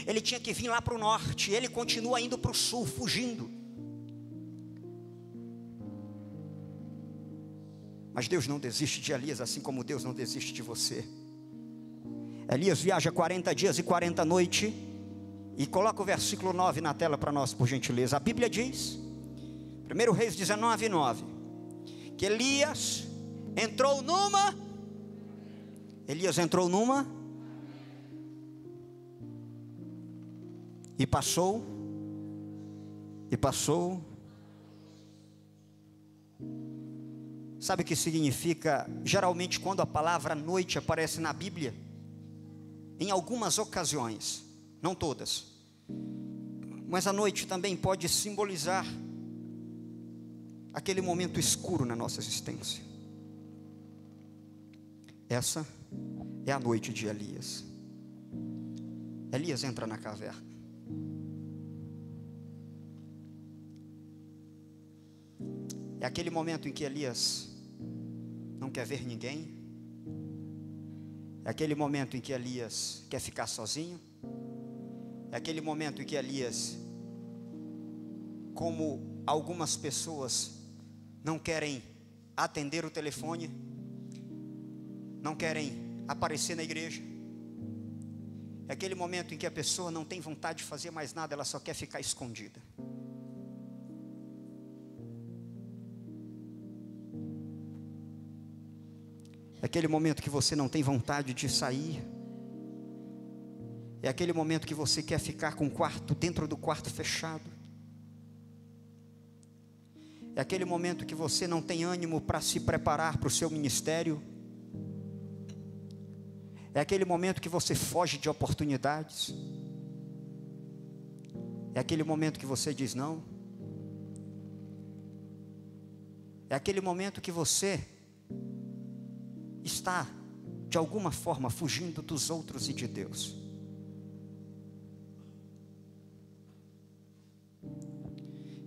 Ele tinha que vir lá para o norte, ele continua indo para o sul, fugindo. Mas Deus não desiste de Elias, assim como Deus não desiste de você. Elias viaja 40 dias e 40 noites. E coloca o versículo 9 na tela para nós, por gentileza. A Bíblia diz, 1 Reis 19, 9, que Elias entrou numa e passou. Sabe o que significa? Geralmente quando a palavra noite aparece na Bíblia, em algumas ocasiões, não todas, mas a noite também pode simbolizar aquele momento escuro na nossa existência. Essa é a noite de Elias. Elias entra na caverna. É aquele momento em que Elias não quer ver ninguém. É aquele momento em que Elias quer ficar sozinho. É aquele momento em que Elias, como algumas pessoas, não querem atender o telefone, não querem aparecer na igreja. É aquele momento em que a pessoa não tem vontade de fazer mais nada, ela só quer ficar escondida. É aquele momento que você não tem vontade de sair. É aquele momento que você quer ficar com o quarto, dentro do quarto fechado. É aquele momento que você não tem ânimo para se preparar para o seu ministério. É aquele momento que você foge de oportunidades. É aquele momento que você diz não. É aquele momento que você está, de alguma forma, fugindo dos outros e de Deus.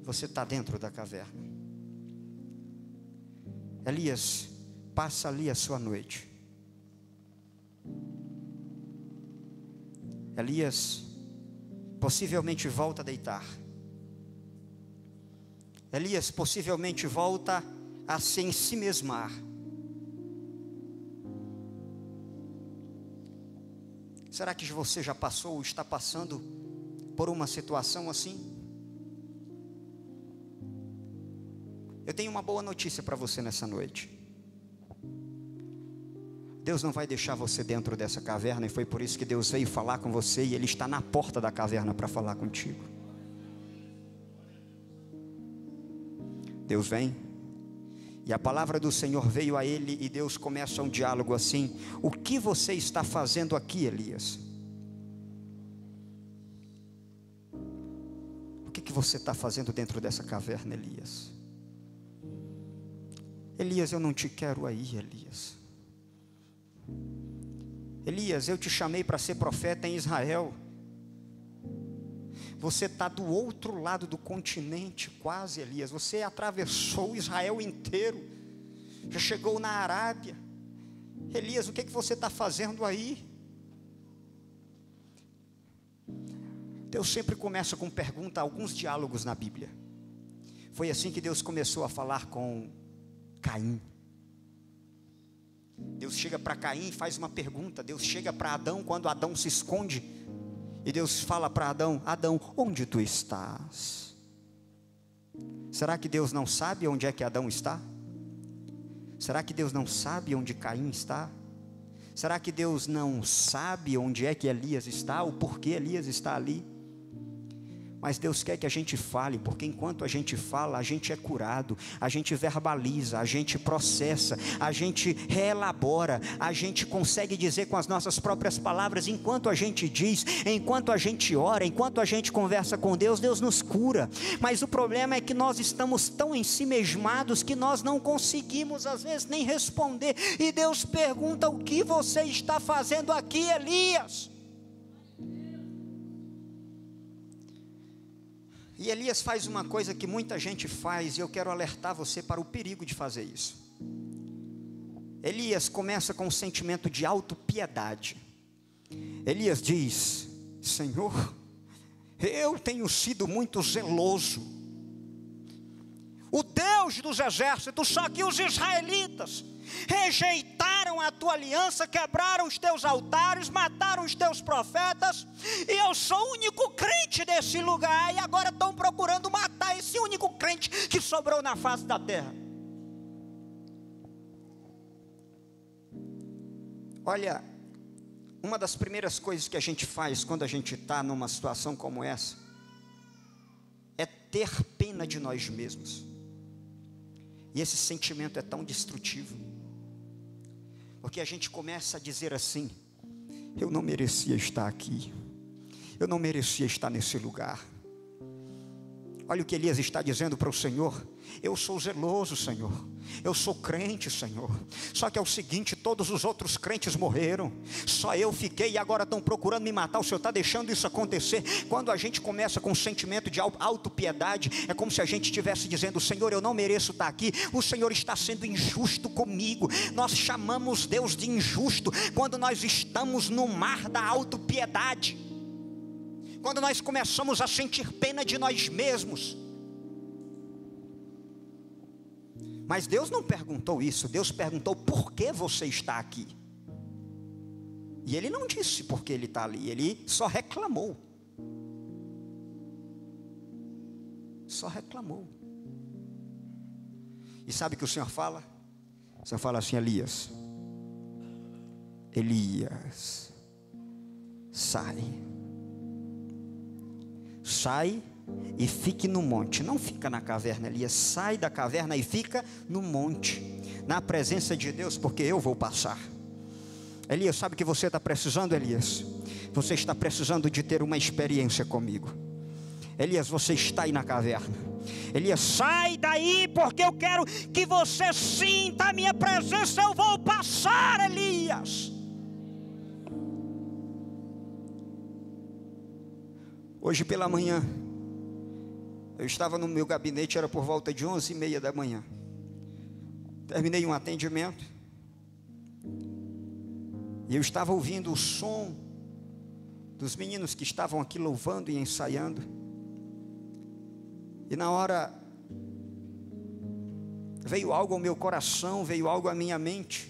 Você está dentro da caverna. Elias passa ali a sua noite. Elias possivelmente volta a deitar. Elias possivelmente volta a se ensimesmar. Será que você já passou ou está passando por uma situação assim? Eu tenho uma boa notícia para você nessa noite. Deus não vai deixar você dentro dessa caverna, e foi por isso que Deus veio falar com você, e Ele está na porta da caverna para falar contigo. Deus vem, e a palavra do Senhor veio a ele, e Deus começa um diálogo assim: o que você está fazendo aqui, Elias? O que você está fazendo dentro dessa caverna, Elias? Elias, eu não te quero aí, Elias. Elias, eu te chamei para ser profeta em Israel. Você está do outro lado do continente quase, Elias. Você atravessou Israel inteiro. Já chegou na Arábia. Elias, o que você está fazendo aí? Deus sempre começa com pergunta, alguns diálogos na Bíblia. Foi assim que Deus começou a falar com Caim. Deus chega para Caim e faz uma pergunta. Deus chega para Adão quando Adão se esconde, e Deus fala para Adão: Adão, onde tu estás? Será que Deus não sabe onde é que Adão está? Será que Deus não sabe onde Caim está? Será que Deus não sabe onde é que Elias está, o porquê Elias está ali? Mas Deus quer que a gente fale, porque enquanto a gente fala, a gente é curado, a gente verbaliza, a gente processa, a gente reelabora, a gente consegue dizer com as nossas próprias palavras. Enquanto a gente diz, enquanto a gente ora, enquanto a gente conversa com Deus, Deus nos cura. Mas o problema é que nós estamos tão ensimesmados que nós não conseguimos às vezes nem responder. E Deus pergunta: o que você está fazendo aqui, Elias? E Elias faz uma coisa que muita gente faz, e eu quero alertar você para o perigo de fazer isso. Elias começa com um sentimento de autopiedade. Elias diz: Senhor, eu tenho sido muito zeloso. O Deus dos exércitos, só que os israelitas rejeitaram a tua aliança, quebraram os teus altares, mataram os teus profetas, e eu sou o único crente desse lugar, e agora estão procurando matar esse único crente que sobrou na face da terra. Olha, uma das primeiras coisas que a gente faz quando a gente está numa situação como essa é ter pena de nós mesmos. E esse sentimento é tão destrutivo, porque a gente começa a dizer assim: eu não merecia estar aqui, eu não merecia estar nesse lugar. Olha o que Elias está dizendo para o Senhor: eu sou zeloso, Senhor, eu sou crente, Senhor, só que é o seguinte, todos os outros crentes morreram, só eu fiquei, e agora estão procurando me matar. O Senhor está deixando isso acontecer. Quando a gente começa com um sentimento de autopiedade, é como se a gente estivesse dizendo: Senhor, eu não mereço estar aqui, o Senhor está sendo injusto comigo. Nós chamamos Deus de injusto quando nós estamos no mar da autopiedade, quando nós começamos a sentir pena de nós mesmos. Mas Deus não perguntou isso. Deus perguntou: por que você está aqui? E Ele não disse por que Ele está ali. Ele só reclamou. Só reclamou. E sabe o que o Senhor fala? O Senhor fala assim: Elias, Elias, sai e fique no monte. Não fica na caverna, Elias. Sai da caverna e fica no monte, na presença de Deus, porque eu vou passar. Elias, sabe o que você está precisando, Elias? Você está precisando de ter uma experiência comigo. Elias, você está aí na caverna. Elias, sai daí, porque eu quero que você sinta a minha presença. Eu vou passar, Elias. Hoje pela manhã, eu estava no meu gabinete, era por volta de 11h30 da manhã. Terminei um atendimento, e eu estava ouvindo o som dos meninos que estavam aqui louvando e ensaiando. E na hora, veio algo ao meu coração, veio algo à minha mente.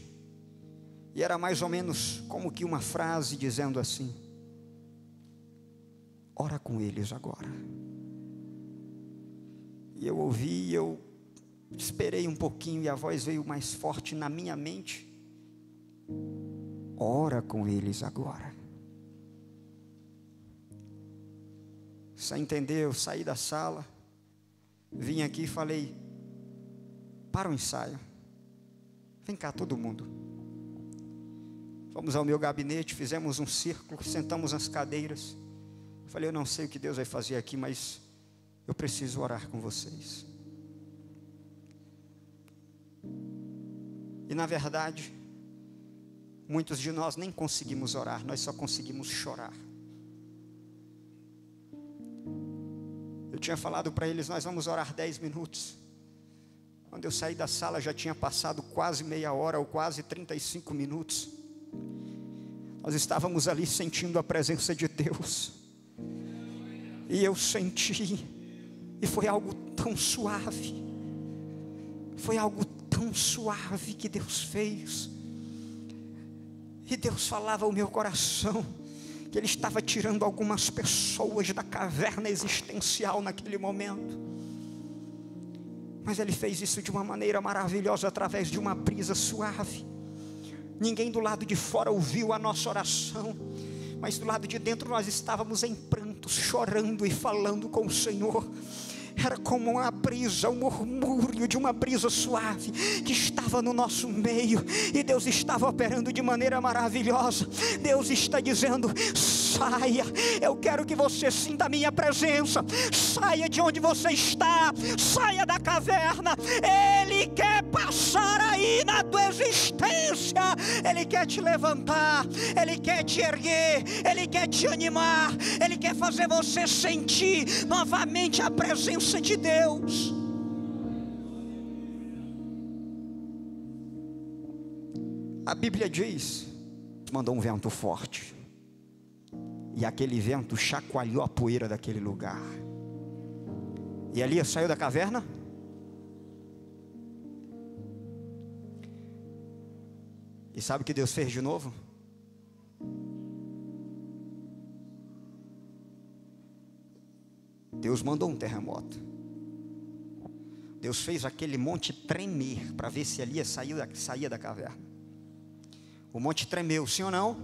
E era mais ou menos como que uma frase dizendo assim: ora com eles agora. E eu ouvi, eu esperei um pouquinho e a voz veio mais forte na minha mente: ora com eles agora. Sem entender, eu saí da sala, vim aqui e falei: para o ensaio, vem cá todo mundo. Fomos ao meu gabinete, fizemos um círculo, sentamos nas cadeiras. Falei: eu não sei o que Deus vai fazer aqui, mas eu preciso orar com vocês. E na verdade, muitos de nós nem conseguimos orar, nós só conseguimos chorar. Eu tinha falado para eles: nós vamos orar 10 minutos. Quando eu saí da sala já tinha passado quase meia hora ou quase 35 minutos. Nós estávamos ali sentindo a presença de Deus. E eu senti, e foi algo tão suave. Foi algo tão suave que Deus fez. E Deus falava ao meu coração que Ele estava tirando algumas pessoas da caverna existencial naquele momento. Mas Ele fez isso de uma maneira maravilhosa, através de uma brisa suave. Ninguém do lado de fora ouviu a nossa oração, mas do lado de dentro nós estávamos em prantos, chorando e falando com o Senhor. Era como uma brisa, um murmúrio de uma brisa suave que estava no nosso meio, e Deus estava operando de maneira maravilhosa. Deus está dizendo: saia, eu quero que você sinta a minha presença. Saia de onde você está, saia da caverna. Ele quer passar aí na tua existência. Ele quer te levantar, Ele quer te erguer, Ele quer te animar, Ele quer fazer você sentir novamente a presença de Deus. A Bíblia diz: mandou um vento forte, e aquele vento chacoalhou a poeira daquele lugar. E Elias saiu da caverna. E sabe o que Deus fez de novo? Deus mandou um terremoto. Deus fez aquele monte tremer para ver se Elias saía da caverna. O monte tremeu, sim ou não?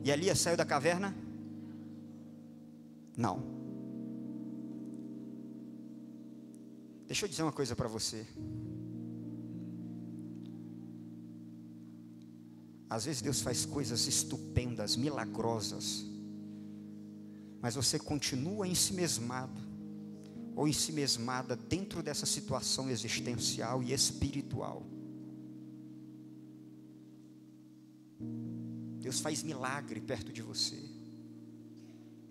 E Elias saiu da caverna? Não. Deixa eu dizer uma coisa para você. Às vezes Deus faz coisas estupendas, milagrosas, mas você continua ensimesmado ou ensimesmada dentro dessa situação existencial e espiritual. Deus faz milagre perto de você.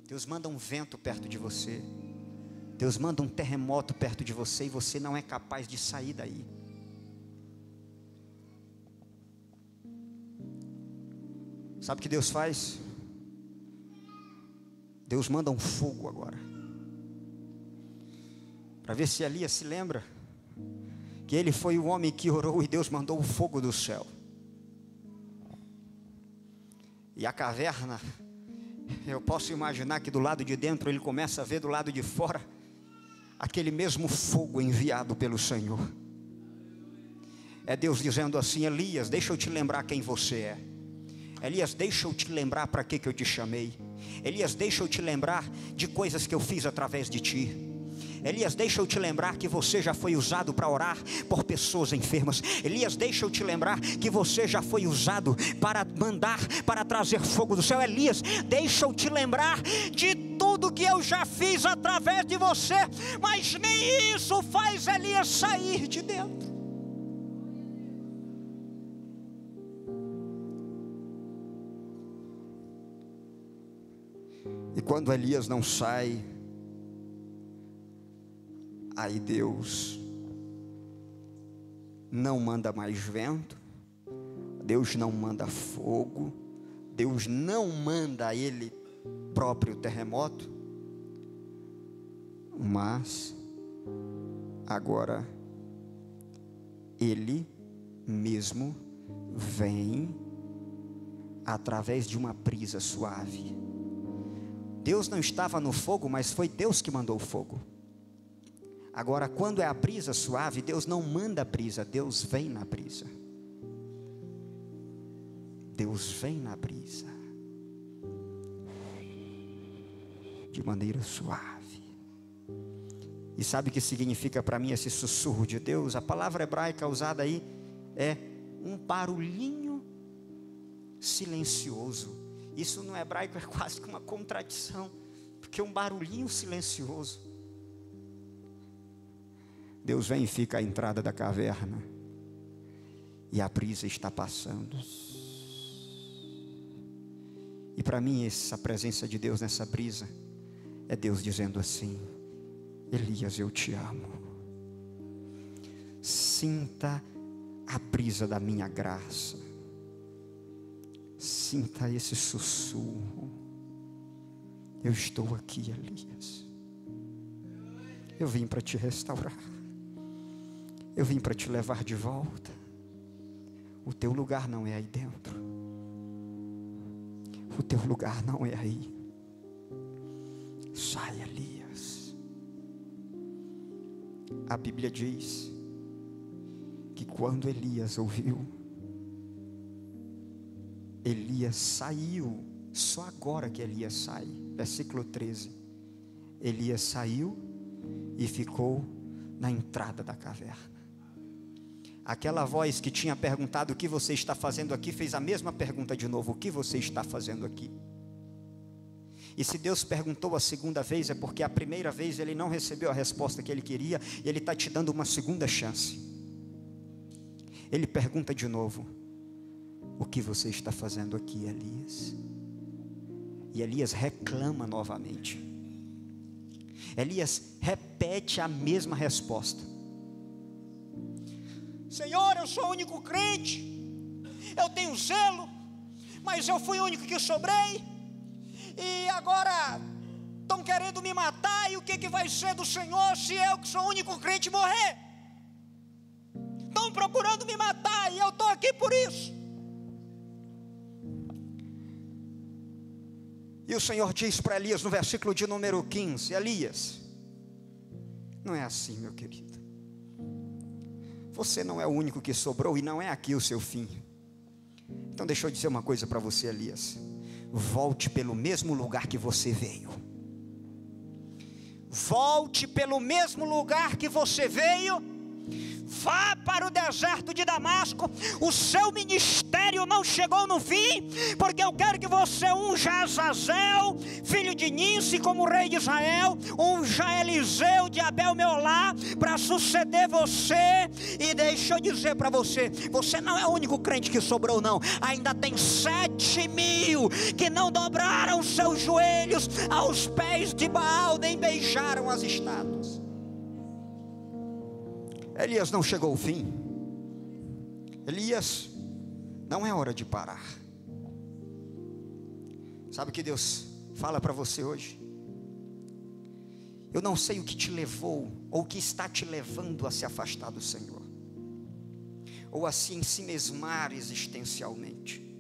Deus manda um vento perto de você. Deus manda um terremoto perto de você, e você não é capaz de sair daí. Sabe o que Deus faz? Deus manda um fogo agora, para ver se Elias se lembra que ele foi o homem que orou e Deus mandou o fogo do céu. E a caverna, eu posso imaginar que do lado de dentro ele começa a ver do lado de fora aquele mesmo fogo enviado pelo Senhor. É Deus dizendo assim: Elias, deixa eu te lembrar quem você é. Elias, deixa eu te lembrar para que eu te chamei. Elias, deixa eu te lembrar de coisas que eu fiz através de ti. Elias, deixa eu te lembrar que você já foi usado para orar por pessoas enfermas. Elias, deixa eu te lembrar que você já foi usado para mandar, para trazer fogo do céu. Elias, deixa eu te lembrar de tudo que eu já fiz através de você. Mas nem isso faz Elias sair de dentro. E quando Elias não sai, aí Deus não manda mais vento, Deus não manda fogo, Deus não manda a Ele próprio terremoto, mas agora Ele mesmo vem através de uma brisa suave. Deus não estava no fogo, mas foi Deus que mandou o fogo. Agora, quando é a brisa suave, Deus não manda a brisa, Deus vem na brisa. Deus vem na brisa, de maneira suave. E sabe o que significa para mim esse sussurro de Deus? A palavra hebraica usada aí é um barulhinho silencioso. Isso no hebraico é quase que uma contradição, porque um barulhinho silencioso. Deus vem e fica à entrada da caverna, e a brisa está passando. E para mim essa presença de Deus nessa brisa é Deus dizendo assim: Elias, eu te amo. Sinta a brisa da minha graça. Sinta esse sussurro. Eu estou aqui, Elias. Eu vim para te restaurar. Eu vim para te levar de volta. O teu lugar não é aí dentro. O teu lugar não é aí. Sai, Elias. A Bíblia diz que quando Elias ouviu, Elias saiu. Só agora que Elias sai. Versículo 13. Elias saiu e ficou na entrada da caverna. Aquela voz que tinha perguntado: o que você está fazendo aqui? Fez a mesma pergunta de novo: o que você está fazendo aqui? E se Deus perguntou a segunda vez, é porque a primeira vez ele não recebeu a resposta que ele queria, e ele está te dando uma segunda chance. Ele pergunta de novo: o que você está fazendo aqui, Elias? E Elias reclama novamente. Elias repete a mesma resposta: Senhor, eu sou o único crente, eu tenho zelo, mas eu fui o único que sobrei, e agora estão querendo me matar, e o que vai ser do Senhor se eu, que sou o único crente, morrer? Estão procurando me matar, e eu estou aqui por isso. E o Senhor diz para Elias no versículo de número 15: Elias, não é assim, meu querido. Você não é o único que sobrou, e não é aqui o seu fim. Então deixa eu dizer uma coisa para você, Elias. Volte pelo mesmo lugar que você veio. Volte pelo mesmo lugar que você veio. Vá para o deserto de Damasco. O seu ministério não chegou no fim, porque eu quero que você unja Azazel, filho de Ninsi, como rei de Israel. Unja Eliseu de Abel Meolá para suceder você. E deixa eu dizer para você: você não é o único crente que sobrou, não. Ainda tem 7.000 que não dobraram seus joelhos aos pés de Baal, nem beijaram as estátuas. Elias não chegou ao fim. Elias, não é hora de parar. Sabe o que Deus fala para você hoje? Eu não sei o que te levou, ou o que está te levando a se afastar do Senhor, ou a se ensimesmar existencialmente.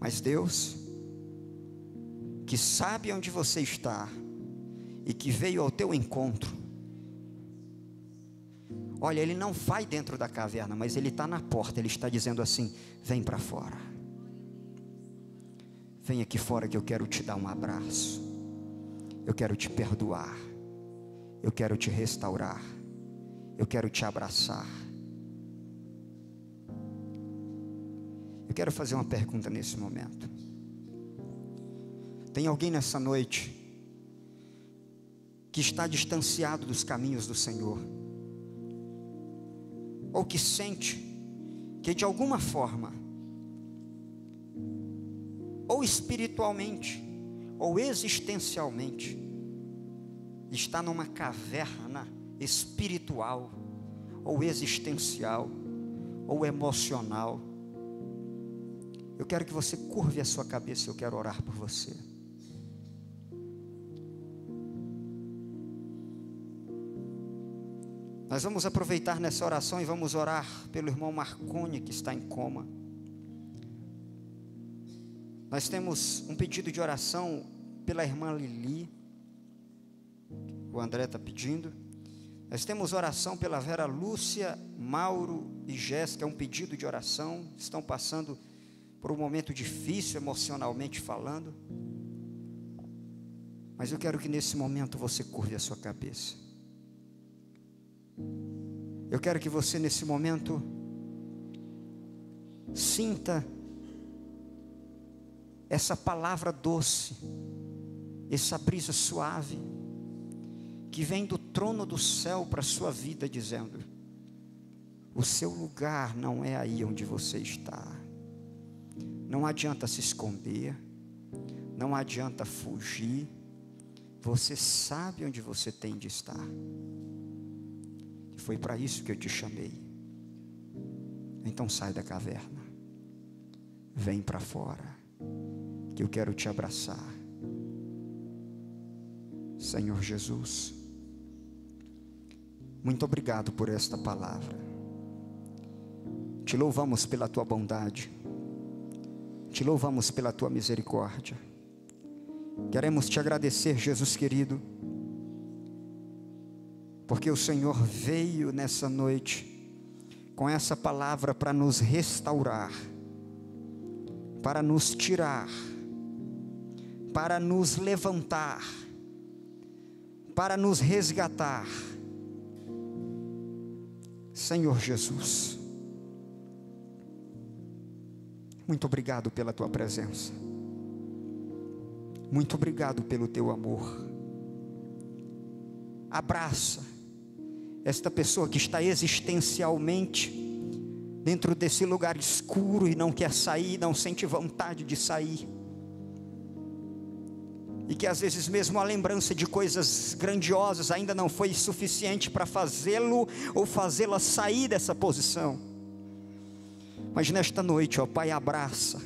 Mas Deus, que sabe onde você está, e que veio ao teu encontro, Olha, ele não vai dentro da caverna, mas ele está na porta. Ele está dizendo assim: vem para fora. Vem aqui fora que eu quero te dar um abraço. Eu quero te perdoar. Eu quero te restaurar. Eu quero te abraçar. Eu quero fazer uma pergunta nesse momento. Tem alguém nessa noite que está distanciado dos caminhos do Senhor, ou que sente que de alguma forma, ou espiritualmente, ou existencialmente, está numa caverna espiritual, ou existencial, ou emocional? Eu quero que você curve a sua cabeça, eu quero orar por você. Nós vamos aproveitar nessa oração e vamos orar pelo irmão Marconi, que está em coma. Nós temos um pedido de oração pela irmã Lili, o André está pedindo. Nós temos oração pela Vera Lúcia, Mauro e Jéssica, um pedido de oração. Estão passando por um momento difícil emocionalmente falando. Mas eu quero que nesse momento você curve a sua cabeça. Eu quero que você nesse momento sinta essa palavra doce, essa brisa suave que vem do trono do céu para a sua vida, dizendo: o seu lugar não é aí onde você está. Não adianta se esconder, não adianta fugir. Você sabe onde você tem de estar. Foi para isso que eu te chamei. Então sai da caverna, vem para fora, que eu quero te abraçar. Senhor Jesus, muito obrigado por esta palavra. Te louvamos pela tua bondade, te louvamos pela tua misericórdia. Queremos te agradecer, Jesus querido, porque o Senhor veio nessa noite com essa palavra para nos restaurar, para nos tirar, para nos levantar, para nos resgatar. Senhor Jesus, muito obrigado pela tua presença, muito obrigado pelo teu amor. Abraça esta pessoa que está existencialmente dentro desse lugar escuro e não quer sair, não sente vontade de sair, e que às vezes mesmo a lembrança de coisas grandiosas ainda não foi suficiente para fazê-lo ou fazê-la sair dessa posição. Mas nesta noite, ó Pai, abraça.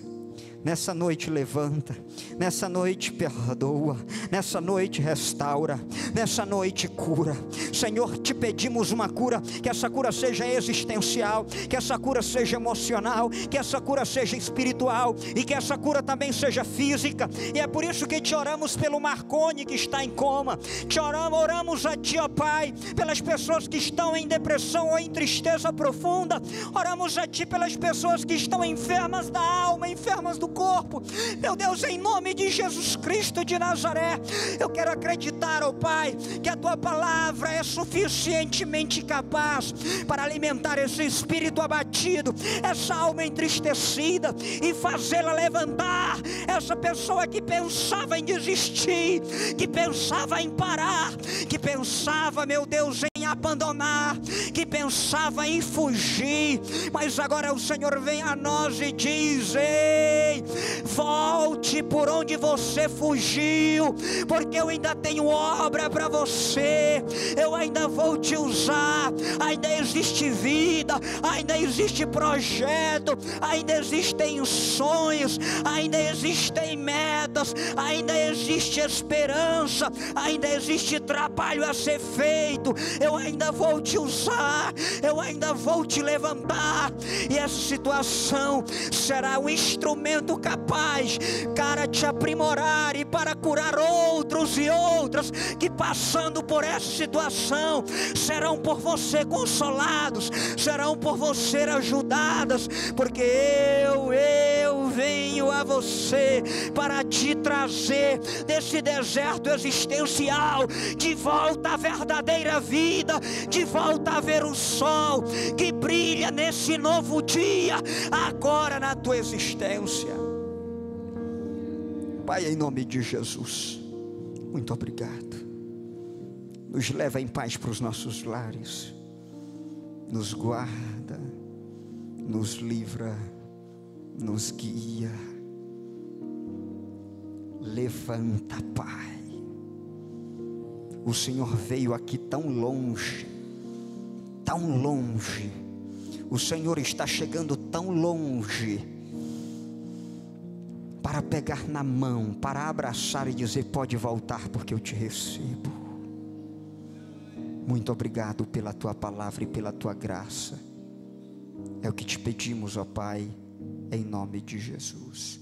Nessa noite levanta, nessa noite perdoa, nessa noite restaura, nessa noite cura. Senhor, te pedimos uma cura, que essa cura seja existencial, que essa cura seja emocional, que essa cura seja espiritual e que essa cura também seja física. E é por isso que te oramos pelo Marconi que está em coma. Oramos a Ti, ó Pai, pelas pessoas que estão em depressão ou em tristeza profunda. Oramos a Ti pelas pessoas que estão enfermas da alma, enfermas do corpo. Meu Deus, em nome de Jesus Cristo de Nazaré, eu quero acreditar, ó Pai, que a Tua palavra é suficientemente capaz para alimentar esse espírito abatido, essa alma entristecida, e fazê-la levantar. Essa pessoa que pensava em desistir, que pensava em parar, que pensava, meu Deus, em abandonar, que pensava em fugir, mas agora o Senhor vem a nós e diz: ei, volte por onde você fugiu, porque eu ainda tenho obra para você, eu ainda vou te usar. Ainda existe vida, ainda existe projeto, ainda existem sonhos, ainda existem metas, ainda existe esperança, ainda existe trabalho a ser feito. Eu ainda vou te usar, eu ainda vou te levantar, e essa situação será um instrumento capaz, para te aprimorar e para curar outros e outras que, passando por essa situação, serão por você consolados, serão por você ajudadas, porque eu venho a você para te trazer desse deserto existencial de volta à verdadeira vida, de volta a ver o sol que brilha nesse novo dia, agora na tua existência. Pai, em nome de Jesus, muito obrigado. Nos leva em paz para os nossos lares, nos guarda, nos livra, nos guia. Levanta, Pai. O Senhor veio aqui tão longe, tão longe. O Senhor está chegando tão longe, para pegar na mão, para abraçar e dizer: pode voltar, porque eu te recebo. Muito obrigado pela tua palavra e pela tua graça. É o que te pedimos, ó Pai, em nome de Jesus.